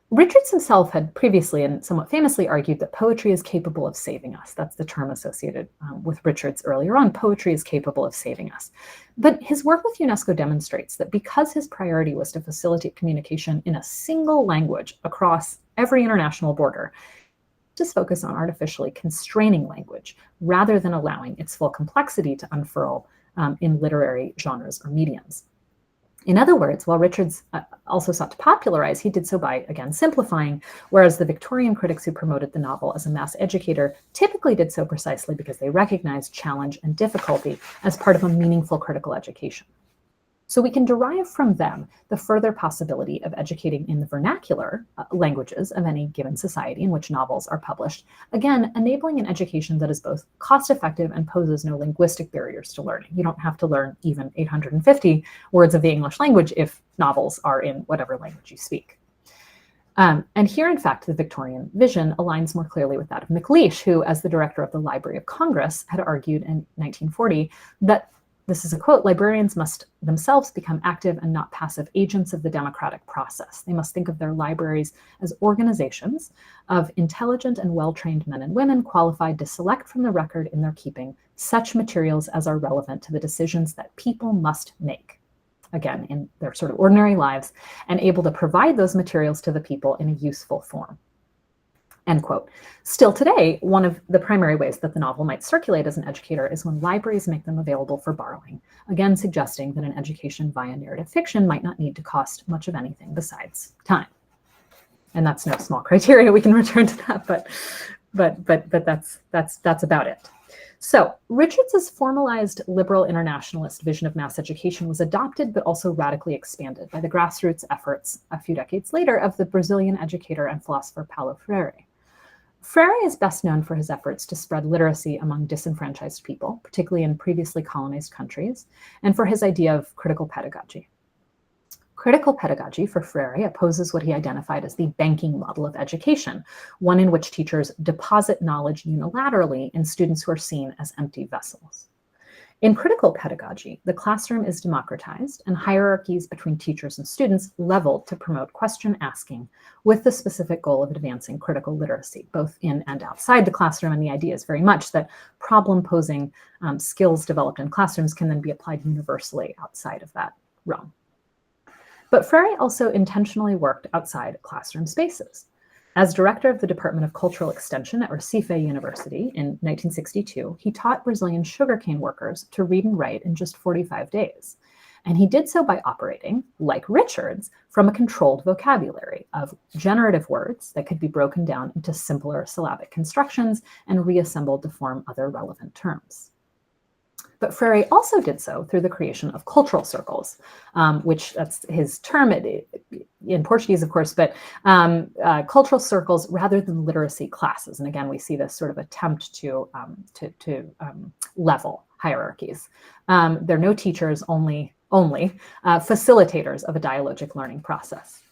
Richards himself had previously and somewhat famously argued that poetry is capable of saving us. That's the term associated with Richards earlier on. Poetry is capable of saving us. But his work with UNESCO demonstrates that because his priority was to facilitate communication in a single language across every international border, just focus on artificially constraining language rather than allowing its full complexity to unfurl in literary genres or mediums. In other words, while Richards also sought to popularize, he did so by, again, simplifying, whereas the Victorian critics who promoted the novel as a mass educator typically did so precisely because they recognized challenge and difficulty as part of a meaningful critical education. So we can derive from them the further possibility of educating in the vernacular languages of any given society in which novels are published, again, enabling an education that is both cost-effective and poses no linguistic barriers to learning. You don't have to learn even 850 words of the English language if novels are in whatever language you speak. And here, in fact, the Victorian vision aligns more clearly with that of MacLeish, who, as the director of the Library of Congress, had argued in 1940 that, this is a quote, librarians must themselves become active and not passive agents of the democratic process. They must think of their libraries as organizations of intelligent and well-trained men and women qualified to select from the record in their keeping such materials as are relevant to the decisions that people must make, again, in their sort of ordinary lives, and able to provide those materials to the people in a useful form. End quote. Still today, one of the primary ways that the novel might circulate as an educator is when libraries make them available for borrowing, again suggesting that an education via narrative fiction might not need to cost much of anything besides time. And that's no small criteria. We can return to that, but that's about it. So Richards's formalized liberal internationalist vision of mass education was adopted, but also radically expanded by the grassroots efforts a few decades later of the Brazilian educator and philosopher Paulo Freire. Freire is best known for his efforts to spread literacy among disenfranchised people, particularly in previously colonized countries, and for his idea of critical pedagogy. Critical pedagogy for Freire opposes what he identified as the banking model of education, one in which teachers deposit knowledge unilaterally in students who are seen as empty vessels. In critical pedagogy, the classroom is democratized and hierarchies between teachers and students leveled to promote question asking with the specific goal of advancing critical literacy, both in and outside the classroom. And the idea is very much that problem posing skills developed in classrooms can then be applied universally outside of that Rome. But Freire also intentionally worked outside classroom spaces. As director of the Department of Cultural Extension at Recife University in 1962, he taught Brazilian sugarcane workers to read and write in just 45 days. And he did so by operating, like Richards, from a controlled vocabulary of generative words that could be broken down into simpler syllabic constructions and reassembled to form other relevant terms. But Freire also did so through the creation of cultural circles, which that's his term in Portuguese, of course, but cultural circles rather than literacy classes. And again, we see this sort of attempt to level hierarchies. There are no teachers, only facilitators of a dialogic learning process.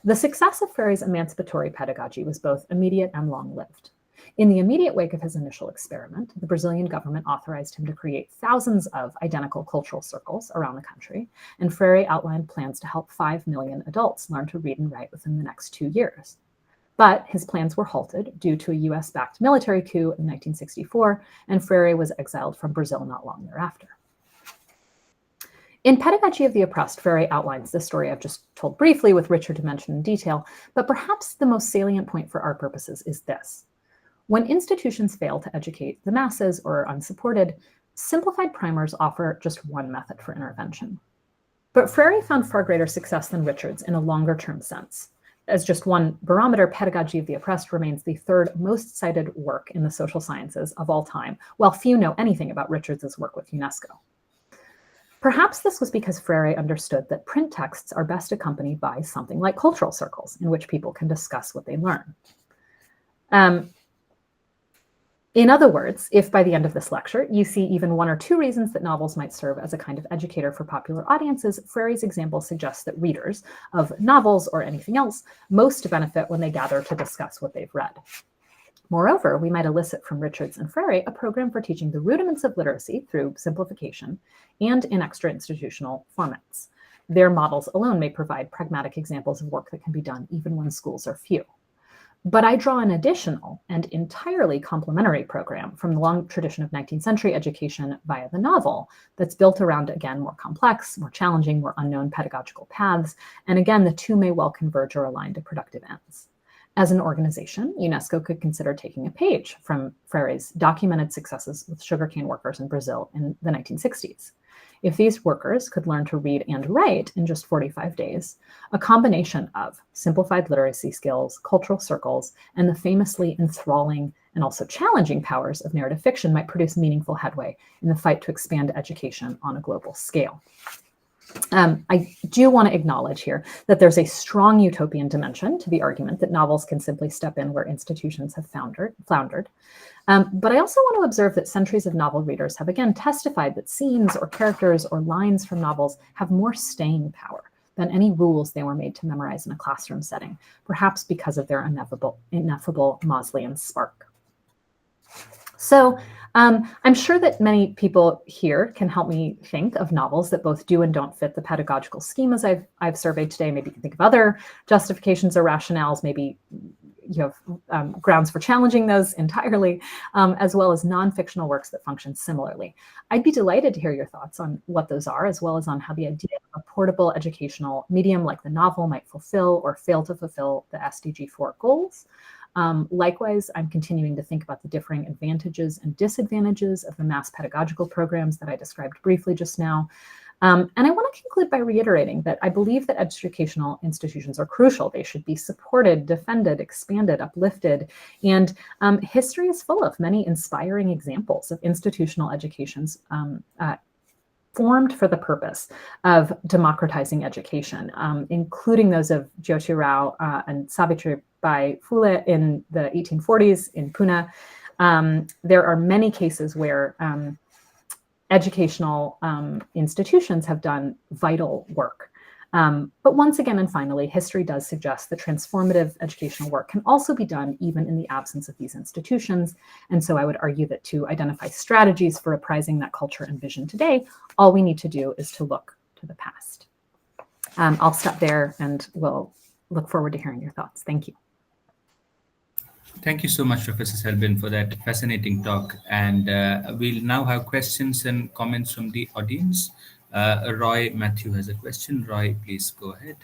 The success of Freire's emancipatory pedagogy was both immediate and long-lived. In the immediate wake of his initial experiment, the Brazilian government authorized him to create thousands of identical cultural circles around the country, and Freire outlined plans to help 5 million adults learn to read and write within the next 2 years. But his plans were halted due to a US-backed military coup in 1964, and Freire was exiled from Brazil not long thereafter. In Pedagogy of the Oppressed, Freire outlines the story I've just told briefly with Richard to mention in detail, but perhaps the most salient point for our purposes is this. When institutions fail to educate the masses or are unsupported, simplified primers offer just one method for intervention. But Freire found far greater success than Richards in a longer-term sense. As just one barometer, Pedagogy of the Oppressed remains the third most cited work in the social sciences of all time, while few know anything about Richards' work with UNESCO. Perhaps this was because Freire understood that print texts are best accompanied by something like cultural circles in which people can discuss what they learn. In other words, if by the end of this lecture you see even 1 or 2 reasons that novels might serve as a kind of educator for popular audiences, Freire's example suggests that readers of novels or anything else most benefit when they gather to discuss what they've read. Moreover, we might elicit from Richards and Freire a program for teaching the rudiments of literacy through simplification and in extra-institutional formats. Their models alone may provide pragmatic examples of work that can be done even when schools are few. But I draw an additional and entirely complementary program from the long tradition of 19th century education via the novel that's built around, again, more complex, more challenging, more unknown pedagogical paths. And again, the two may well converge or align to productive ends. As an organization, UNESCO could consider taking a page from Freire's documented successes with sugarcane workers in Brazil in the 1960s. If these workers could learn to read and write in just 45 days, a combination of simplified literacy skills, cultural circles, and the famously enthralling and also challenging powers of narrative fiction might produce meaningful headway in the fight to expand education on a global scale. I do want to acknowledge here that there's a strong utopian dimension to the argument that novels can simply step in where institutions have floundered. But I also want to observe that centuries of novel readers have again testified that scenes or characters or lines from novels have more staying power than any rules they were made to memorize in a classroom setting, perhaps because of their ineffable Mosleyan spark. So I'm sure that many people here can help me think of novels that both do and don't fit the pedagogical schemas I've surveyed today. Maybe you can think of other justifications or rationales. Maybe you have grounds for challenging those entirely, as well as non-fictional works that function similarly. I'd be delighted to hear your thoughts on what those are, as well as on how the idea of a portable educational medium like the novel might fulfill or fail to fulfill the SDG 4 goals. Likewise, I'm continuing to think about the differing advantages and disadvantages of the mass pedagogical programs that I described briefly just now. And I want to conclude by reiterating that I believe that educational institutions are crucial. They should be supported, defended, expanded, uplifted. And history is full of many inspiring examples of institutional educations formed for the purpose of democratizing education, including those of Jyoti Rao and Savitribai Phule in the 1840s in Pune. There are many cases where educational institutions have done vital work. But once again, and finally, history does suggest that transformative educational work can also be done even in the absence of these institutions. And so I would argue that to identify strategies for apprising that culture and vision today, all we need to do is to look to the past. I'll stop there and we'll look forward to hearing your thoughts. Thank you. Thank you so much, Professor Selbin, for that fascinating talk. And we'll now have questions and comments from the audience. Roy Matthew has a question. Roy, please go ahead.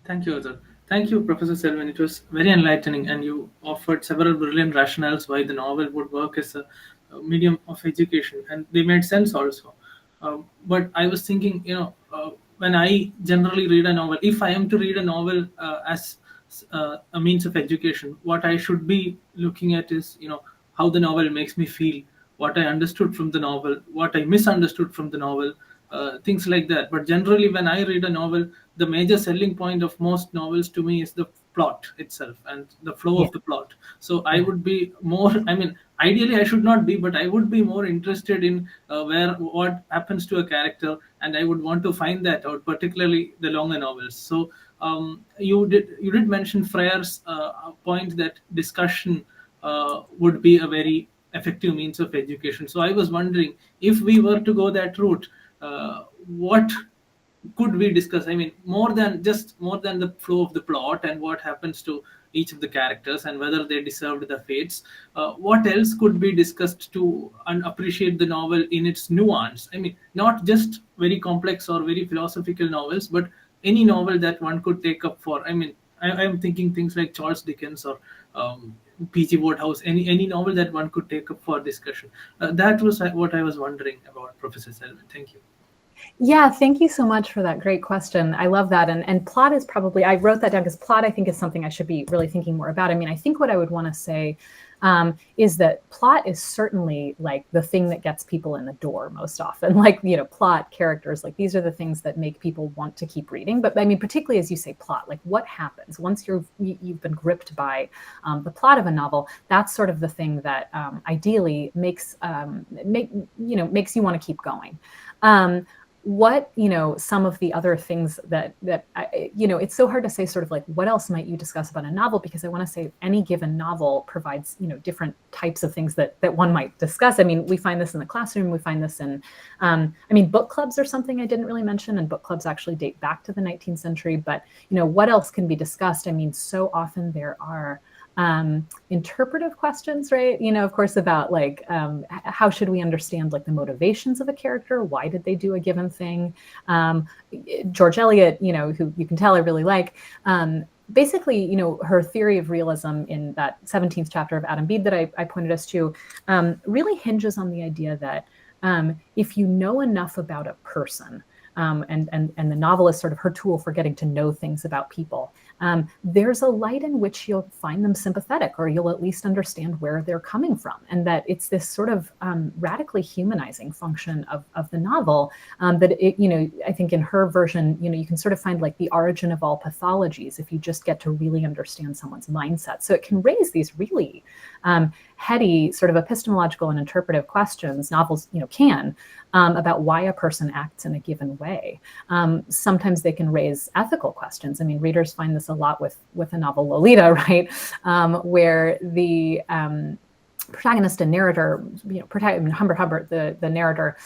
Thank you, Azar. Thank you, Professor Selvin. It was very enlightening, and you offered several brilliant rationales why the novel would work as a medium of education, and they made sense also. But I was thinking, when I generally read a novel, if I am to read a novel as a means of education, what I should be looking at is, how the novel makes me feel, what I understood from the novel, what I misunderstood from the novel, things like that. But generally, when I read a novel, the major selling point of most novels to me is the plot itself and the flow of the plot. So I would be more, ideally I should not be, but I would be more interested in what happens to a character, and I would want to find that out, particularly the longer novels. So you did mention Freyr's point that discussion would be a very effective means of education. So I was wondering, if we were to go that route, what could we discuss? More than the flow of the plot and what happens to each of the characters and whether they deserved the fates. What else could be discussed to appreciate the novel in its nuance? Not just very complex or very philosophical novels, but any novel that one could take up for. I'm thinking things like Charles Dickens or P.G. Wodehouse, any novel that one could take up for discussion. That was what I was wondering about, Professor Selvin. Thank you. Yeah, thank you so much for that great question. I love that. And plot is probably, I wrote that down because plot, I think, is something I should be really thinking more about. I think what I would want to say is that plot is certainly like the thing that gets people in the door most often. Like, plot, characters, like these are the things that make people want to keep reading. But particularly as you say plot, like what happens once you've been gripped by the plot of a novel, that's sort of the thing that ideally makes you want to keep going. What some of the other things that it's so hard to say sort of like what else might you discuss about a novel, because I want to say any given novel provides different types of things that one might discuss. We find this in the classroom, we find this in book clubs are something I didn't really mention, and book clubs actually date back to the 19th century. But what else can be discussed? So often there are interpretive questions, right? Of course, about like how should we understand like the motivations of a character? Why did they do a given thing? George Eliot, who you can tell I really like, basically, her theory of realism in that 17th chapter of Adam Bede that I pointed us to really hinges on the idea that if you know enough about a person, and the novel is sort of her tool for getting to know things about people, there's a light in which you'll find them sympathetic, or you'll at least understand where they're coming from. And that it's this sort of radically humanizing function of the novel that it, I think in her version, you can sort of find like the origin of all pathologies if you just get to really understand someone's mindset. So it can raise these really heady sort of epistemological and interpretive questions, novels, can, about why a person acts in a given way. Sometimes they can raise ethical questions. Readers find this a lot with the novel Lolita, right? Where the protagonist and narrator, Humbert, the narrator,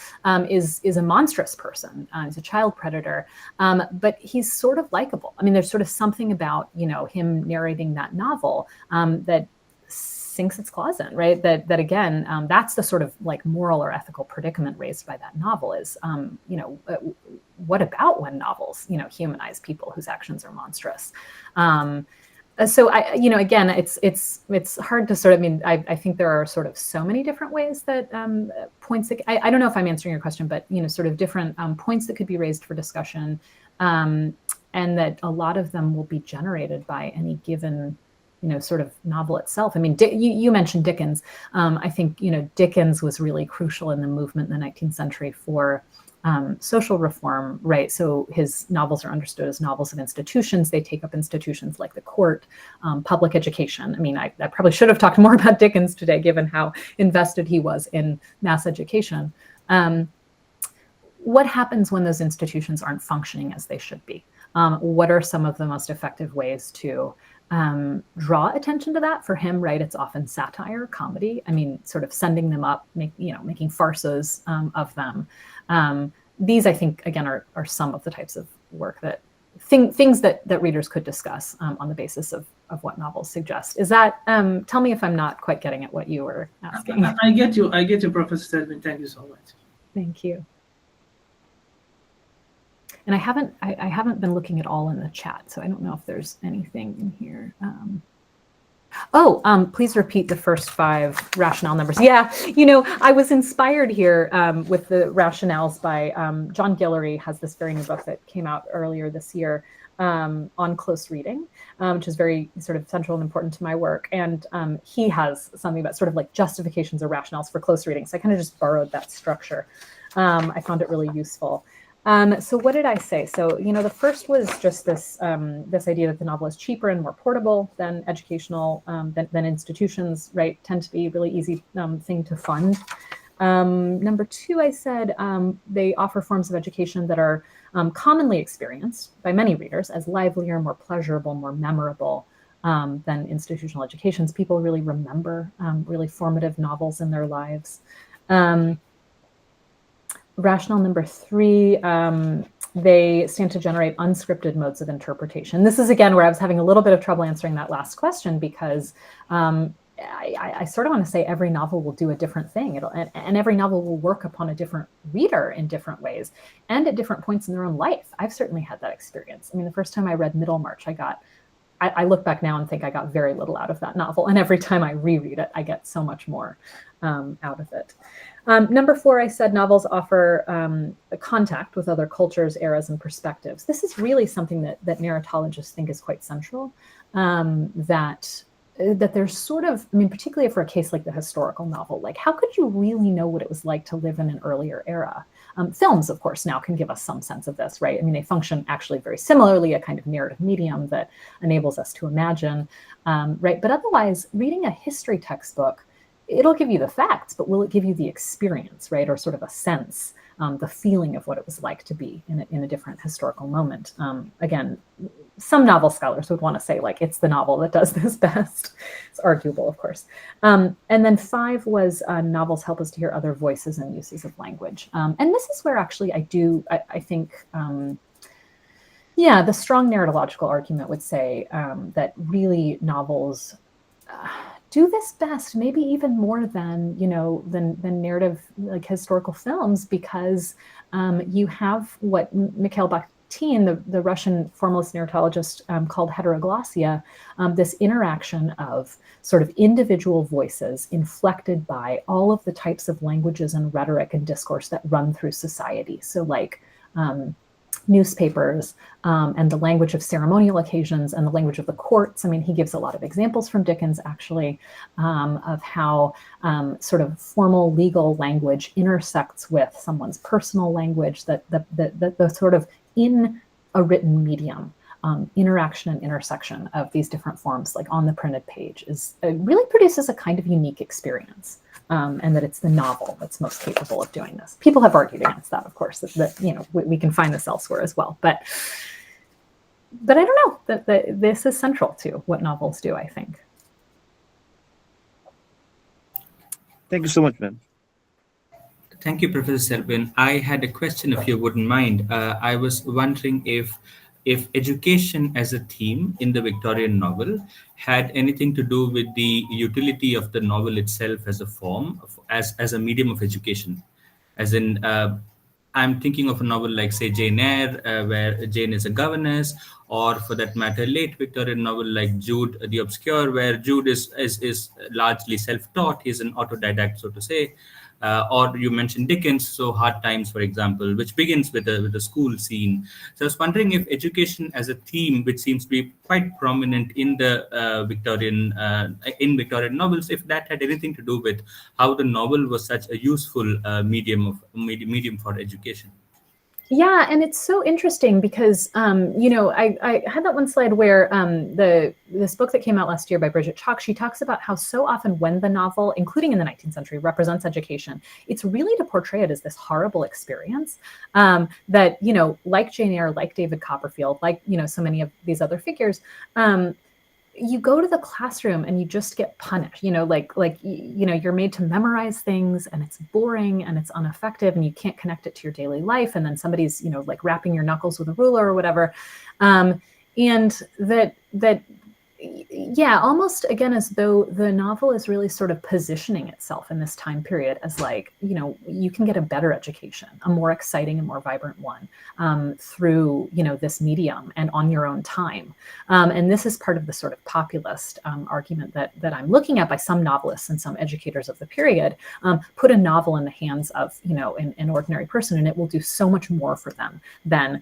is a monstrous person. He's a child predator, but he's sort of likable. There's sort of something about him narrating that novel that sinks its claws in, right? That again, that's the sort of like moral or ethical predicament raised by that novel is, what about when novels, humanize people whose actions are monstrous? So I, again, it's hard to sort of, I think there are sort of so many different ways that points that, I don't know if I'm answering your question, but, sort of different points that could be raised for discussion, and that a lot of them will be generated by any given sort of novel itself. You mentioned Dickens. I think, Dickens was really crucial in the movement in the 19th century for social reform, right? So his novels are understood as novels of institutions. They take up institutions like the court, public education. I probably should have talked more about Dickens today, given how invested he was in mass education. What happens when those institutions aren't functioning as they should be? What are some of the most effective ways to draw attention to that? For him, right, it's often satire, comedy. Sort of sending them up, making farces of them. These, I think, again, are some of the types of work that things that readers could discuss on the basis of what novels suggest. Is that? Tell me if I'm not quite getting at what you were asking. I get you, Professor Selbin. Thank you so much. Thank you. And I haven't been looking at all in the chat, so I don't know if there's anything in here. Please repeat the first 5 rationale numbers. Yeah, I was inspired here with the rationales by John Guillory. Has this very new book that came out earlier this year on close reading, which is very sort of central and important to my work. And he has something about sort of like justifications or rationales for close reading. So I kind of just borrowed that structure. I found it really useful. So what did I say? So, the first was just this idea that the novel is cheaper and more portable than educational, than institutions, right, tend to be a really easy thing to fund. Number 2, I said they offer forms of education that are commonly experienced by many readers as livelier, more pleasurable, more memorable than institutional educations. People really remember really formative novels in their lives. Rationale number 3, they stand to generate unscripted modes of interpretation. This is, again, where I was having a little bit of trouble answering that last question, because I sort of want to say every novel will do a different thing. And every novel will work upon a different reader in different ways and at different points in their own life. I've certainly had that experience. I mean, the first time I read Middlemarch, I look back now and think I got very little out of that novel. And every time I reread it, I get so much more out of it. Number 4, I said novels offer a contact with other cultures, eras, and perspectives. This is really something that narratologists think is quite central, that there's sort of, I mean, particularly for a case like the historical novel, like how could you really know what it was like to live in an earlier era? Films, of course, now can give us some sense of this, right? I mean, they function actually very similarly, a kind of narrative medium that enables us to imagine, right? But otherwise, reading a history textbook, it'll give you the facts, but will it give you the experience, right? Or sort of a sense, the feeling of what it was like to be in a different historical moment. Again, some novel scholars would want to say, like, it's the novel that does this best. It's arguable, of course. And then 5 was novels help us to hear other voices and uses of language. And this is where actually I think, the strong narratological argument would say that really novels do this best, maybe even more than than narrative, like historical films, because you have what Mikhail Bakhtin, the Russian formalist narratologist, called heteroglossia, this interaction of sort of individual voices inflected by all of the types of languages and rhetoric and discourse that run through society. So like newspapers and the language of ceremonial occasions and the language of the courts. I mean, he gives a lot of examples from Dickens, actually, of how sort of formal legal language intersects with someone's personal language, that the sort of in a written medium interaction and intersection of these different forms, like on the printed page, really produces a kind of unique experience. And that it's the novel that's most capable of doing this. People have argued against that, of course, that we can find this elsewhere as well. But I don't know, that this is central to what novels do, I think. Thank you so much, ma'am. Thank you, Professor Selbin. I had a question, if you wouldn't mind. I was wondering if education as a theme in the Victorian novel had anything to do with the utility of the novel itself as a form, as a medium of education. As in, I'm thinking of a novel like, say, Jane Eyre, where Jane is a governess, or for that matter, late Victorian novel like Jude the Obscure, where Jude is largely self-taught. He's an autodidact, so to say. Or you mentioned Dickens, so Hard Times, for example, which begins with a school scene. So I was wondering if education as a theme, which seems to be quite prominent in the Victorian novels, if that had anything to do with how the novel was such a useful medium for education. Yeah, and it's so interesting because, I had that one slide where this book that came out last year by Bridget Chalk, she talks about how so often when the novel, including in the 19th century, represents education, it's really to portray it as this horrible experience that, like Jane Eyre, like David Copperfield, like, so many of these other figures, you go to the classroom and you just get punished, you're made to memorize things and it's boring and it's ineffective and you can't connect it to your daily life. And then somebody's, like rapping your knuckles with a ruler or whatever. And that Yeah, almost again as though the novel is really sort of positioning itself in this time period as like, you can get a better education, a more exciting and more vibrant one through, this medium and on your own time. And this is part of the sort of populist argument that I'm looking at by some novelists and some educators of the period. Put a novel in the hands of, an ordinary person, and it will do so much more for them than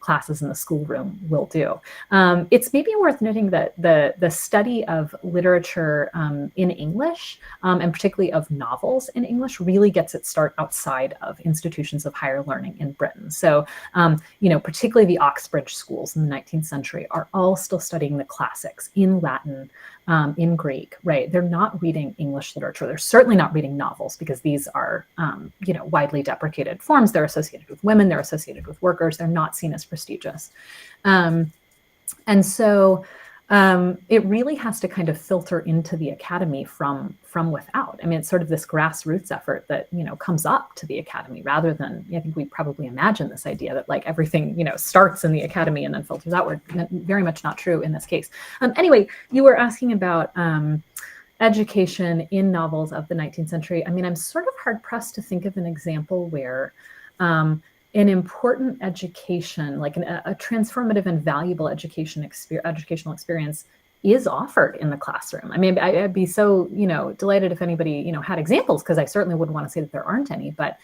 classes in the schoolroom will do. It's maybe worth noting that the study of literature in English, and particularly of novels in English, really gets its start outside of institutions of higher learning in Britain. So, particularly the Oxbridge schools in the 19th century are all still studying the classics in Latin, in Greek, right? They're not reading English literature. They're certainly not reading novels because these are, widely deprecated forms. They're associated with women. They're associated with workers. They're not seen as prestigious. And so it really has to kind of filter into the academy from without. I mean, it's sort of this grassroots effort that, comes up to the academy rather than, I think we probably imagine this idea that like everything, starts in the academy and then filters outward. Very much not true in this case. Anyway, you were asking about education in novels of the 19th century. I mean, I'm sort of hard pressed to think of an example where an important education, like a transformative and valuable educational experience is offered in the classroom. I mean, I'd be so, delighted if anybody, had examples, because I certainly wouldn't want to say that there aren't any, but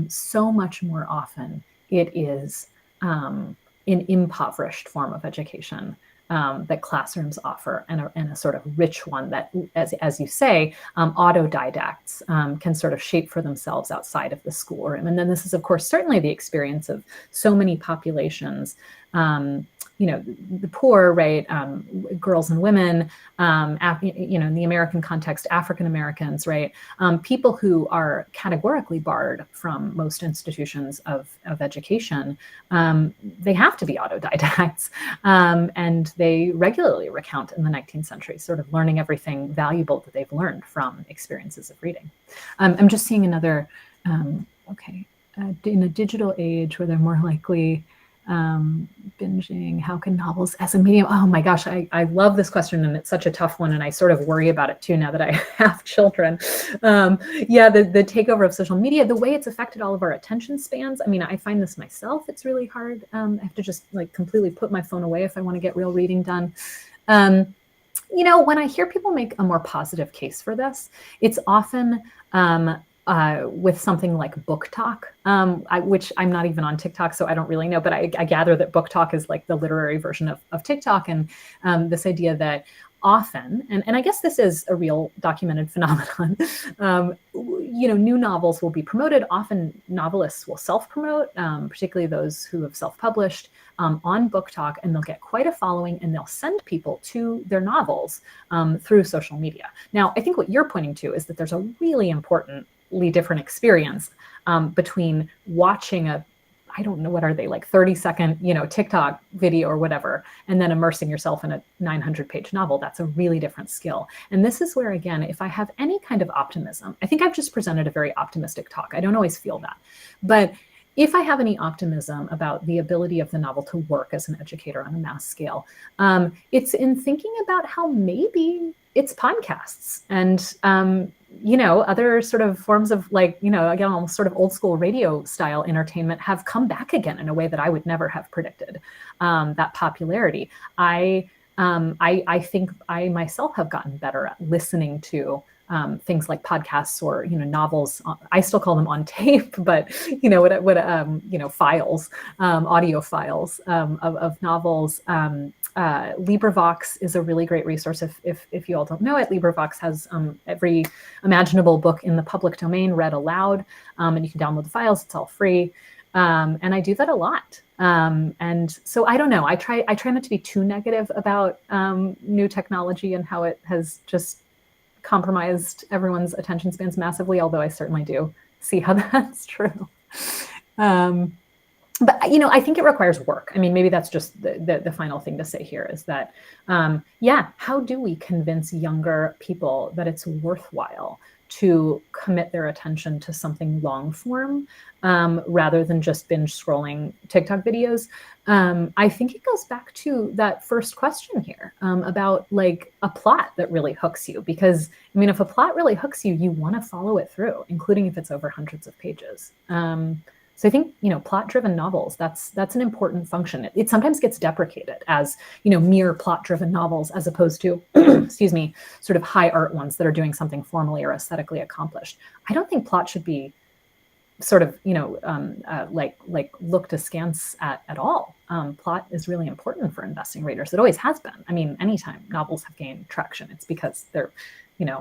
so much more often it is an impoverished form of education that classrooms offer, and a sort of rich one that, as you say, autodidacts can sort of shape for themselves outside of the schoolroom. And then this is, of course, certainly the experience of so many populations, the poor, right, girls and women, in the American context, African Americans, right, people who are categorically barred from most institutions of education. They have to be autodidacts, and they regularly recount in the 19th century, sort of learning everything valuable that they've learned from experiences of reading. I'm just seeing another, in a digital age where they're more likely binging, how can novels as a medium? Oh my gosh, I love this question, and it's such a tough one, and I sort of worry about it too now that I have children. The takeover of social media, the way it's affected all of our attention spans. I mean, I find this myself, it's really hard. I have to just like completely put my phone away if I want to get real reading done. When I hear people make a more positive case for this, it's often with something like book talk, which I'm not even on TikTok, so I don't really know, but I gather that book talk is like the literary version of TikTok, and this idea that often, and I guess this is a real documented phenomenon, new novels will be promoted. Often novelists will self-promote, particularly those who have self-published, on Book Talk, and they'll get quite a following, and they'll send people to their novels through social media. Now, I think what you're pointing to is that there's a really importantly different experience between watching I don't know, what are they, like 30-second, TikTok video or whatever, and then immersing yourself in a 900-page novel. That's a really different skill. And this is where, again, if I have any kind of optimism, I think I've just presented a very optimistic talk. I don't always feel that. But if I have any optimism about the ability of the novel to work as an educator on a mass scale, it's in thinking about how maybe it's podcasts and other sort of forms of again, almost sort of old school radio style entertainment have come back again in a way that I would never have predicted, that popularity. I think I myself have gotten better at listening to things like podcasts or novels. I still call them on tape, but files, audio files of novels. LibriVox is a really great resource. If you all don't know it, LibriVox has every imaginable book in the public domain read aloud, and you can download the files. It's all free, and I do that a lot. And so I don't know. I try not to be too negative about new technology and how it has just compromised everyone's attention spans massively, although I certainly do see how that's true. but I think it requires work. I mean, maybe that's just the final thing to say here is that, yeah, how do we convince younger people that it's worthwhile to commit their attention to something long form rather than just binge scrolling TikTok videos? I think it goes back to that first question here about like a plot that really hooks you, because I mean, if a plot really hooks you, you want to follow it through, including if it's over hundreds of pages. So I think, plot-driven novels, that's an important function. It sometimes gets deprecated as, mere plot-driven novels as opposed to, excuse me, sort of high art ones that are doing something formally or aesthetically accomplished. I don't think plot should be sort of, like looked askance at all. Plot is really important for investing readers. It always has been. I mean, anytime novels have gained traction, it's because they're,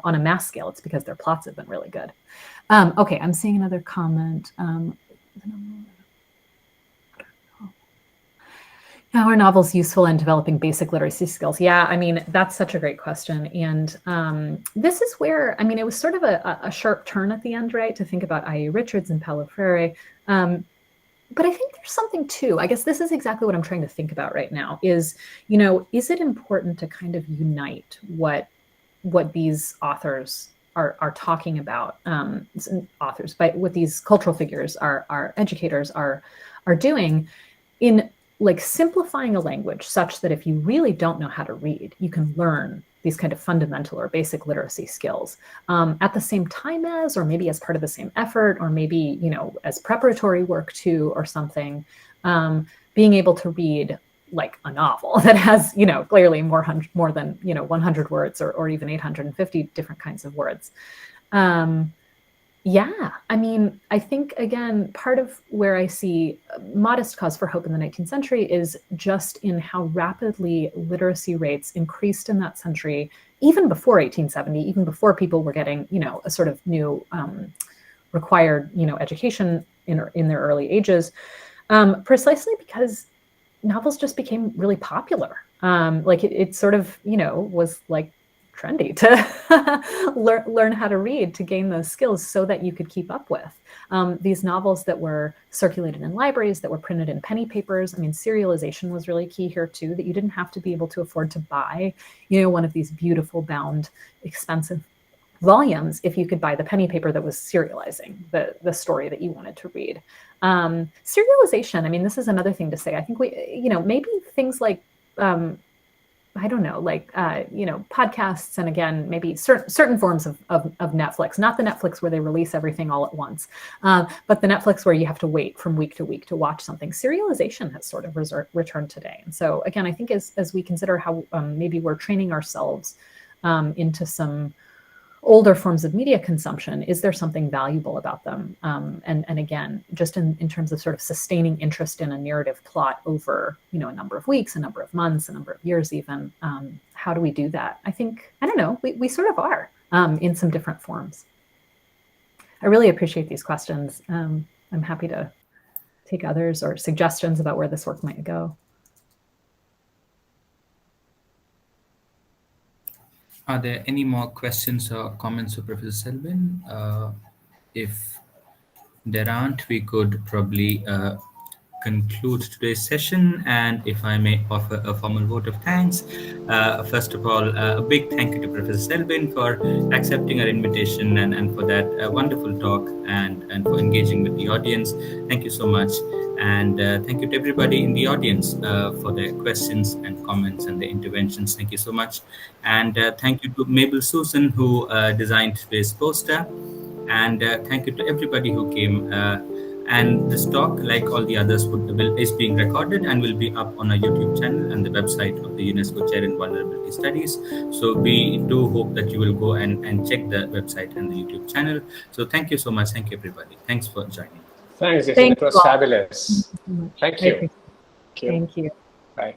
on a mass scale, it's because their plots have been really good. Okay, I'm seeing another comment. How are novels useful in developing basic literacy skills? Yeah, I mean, that's such a great question. And this is where, I mean, it was sort of a sharp turn at the end, right? To think about I.A. Richards and Paulo Freire. But I think there's something too, I guess this is exactly what I'm trying to think about right now is, is it important to kind of unite what these authors are talking about, authors, but what these cultural figures, our educators are doing in like simplifying a language such that if you really don't know how to read, you can learn these kind of fundamental or basic literacy skills at the same time as, or maybe as part of the same effort, or maybe, as preparatory work too, or something, being able to read like a novel that has, clearly more than, 100 words or even 850 different kinds of words. Yeah, I mean, I think, again, part of where I see modest cause for hope in the 19th century is just in how rapidly literacy rates increased in that century, even before 1870, even before people were getting, a sort of new required, education in their early ages, precisely because novels just became really popular. Like it sort of, was like trendy to learn how to read, to gain those skills so that you could keep up with. These novels that were circulated in libraries, that were printed in penny papers. I mean, serialization was really key here too, that you didn't have to be able to afford to buy, one of these beautiful bound, expensive volumes if you could buy the penny paper that was serializing the story that you wanted to read. Serialization, I mean, this is another thing to say. I think maybe things like, I don't know, like, podcasts, and again, maybe certain forms of Netflix, not the Netflix where they release everything all at once, but the Netflix where you have to wait from week to week to watch something. Serialization has sort of returned today. And so again, I think as we consider how maybe we're training ourselves into some older forms of media consumption, is there something valuable about them? And again, just in terms of sort of sustaining interest in a narrative plot over, a number of weeks, a number of months, a number of years even, how do we do that? I think, I don't know, we sort of are in some different forms. I really appreciate these questions. I'm happy to take others or suggestions about where this work might go. Are there any more questions or comments for Professor Selbin? If there aren't, we could probably conclude today's session. And if I may offer a formal vote of thanks, first of all, a big thank you to Professor Selbin for accepting our invitation and for that wonderful talk and for engaging with the audience. Thank you so much. And thank you to everybody in the audience for their questions and comments and their interventions. Thank you so much. And thank you to Mabel Susan, who designed today's poster. And thank you to everybody who came. And this talk, like all the others, is being recorded and will be up on our YouTube channel and the website of the UNESCO Chair in Vulnerability Studies. So we do hope that you will go and check the website and the YouTube channel. So thank you so much. Thank you, everybody. Thanks for joining. Thanks, Jason. It was fabulous. Thank you. Thank you. Bye.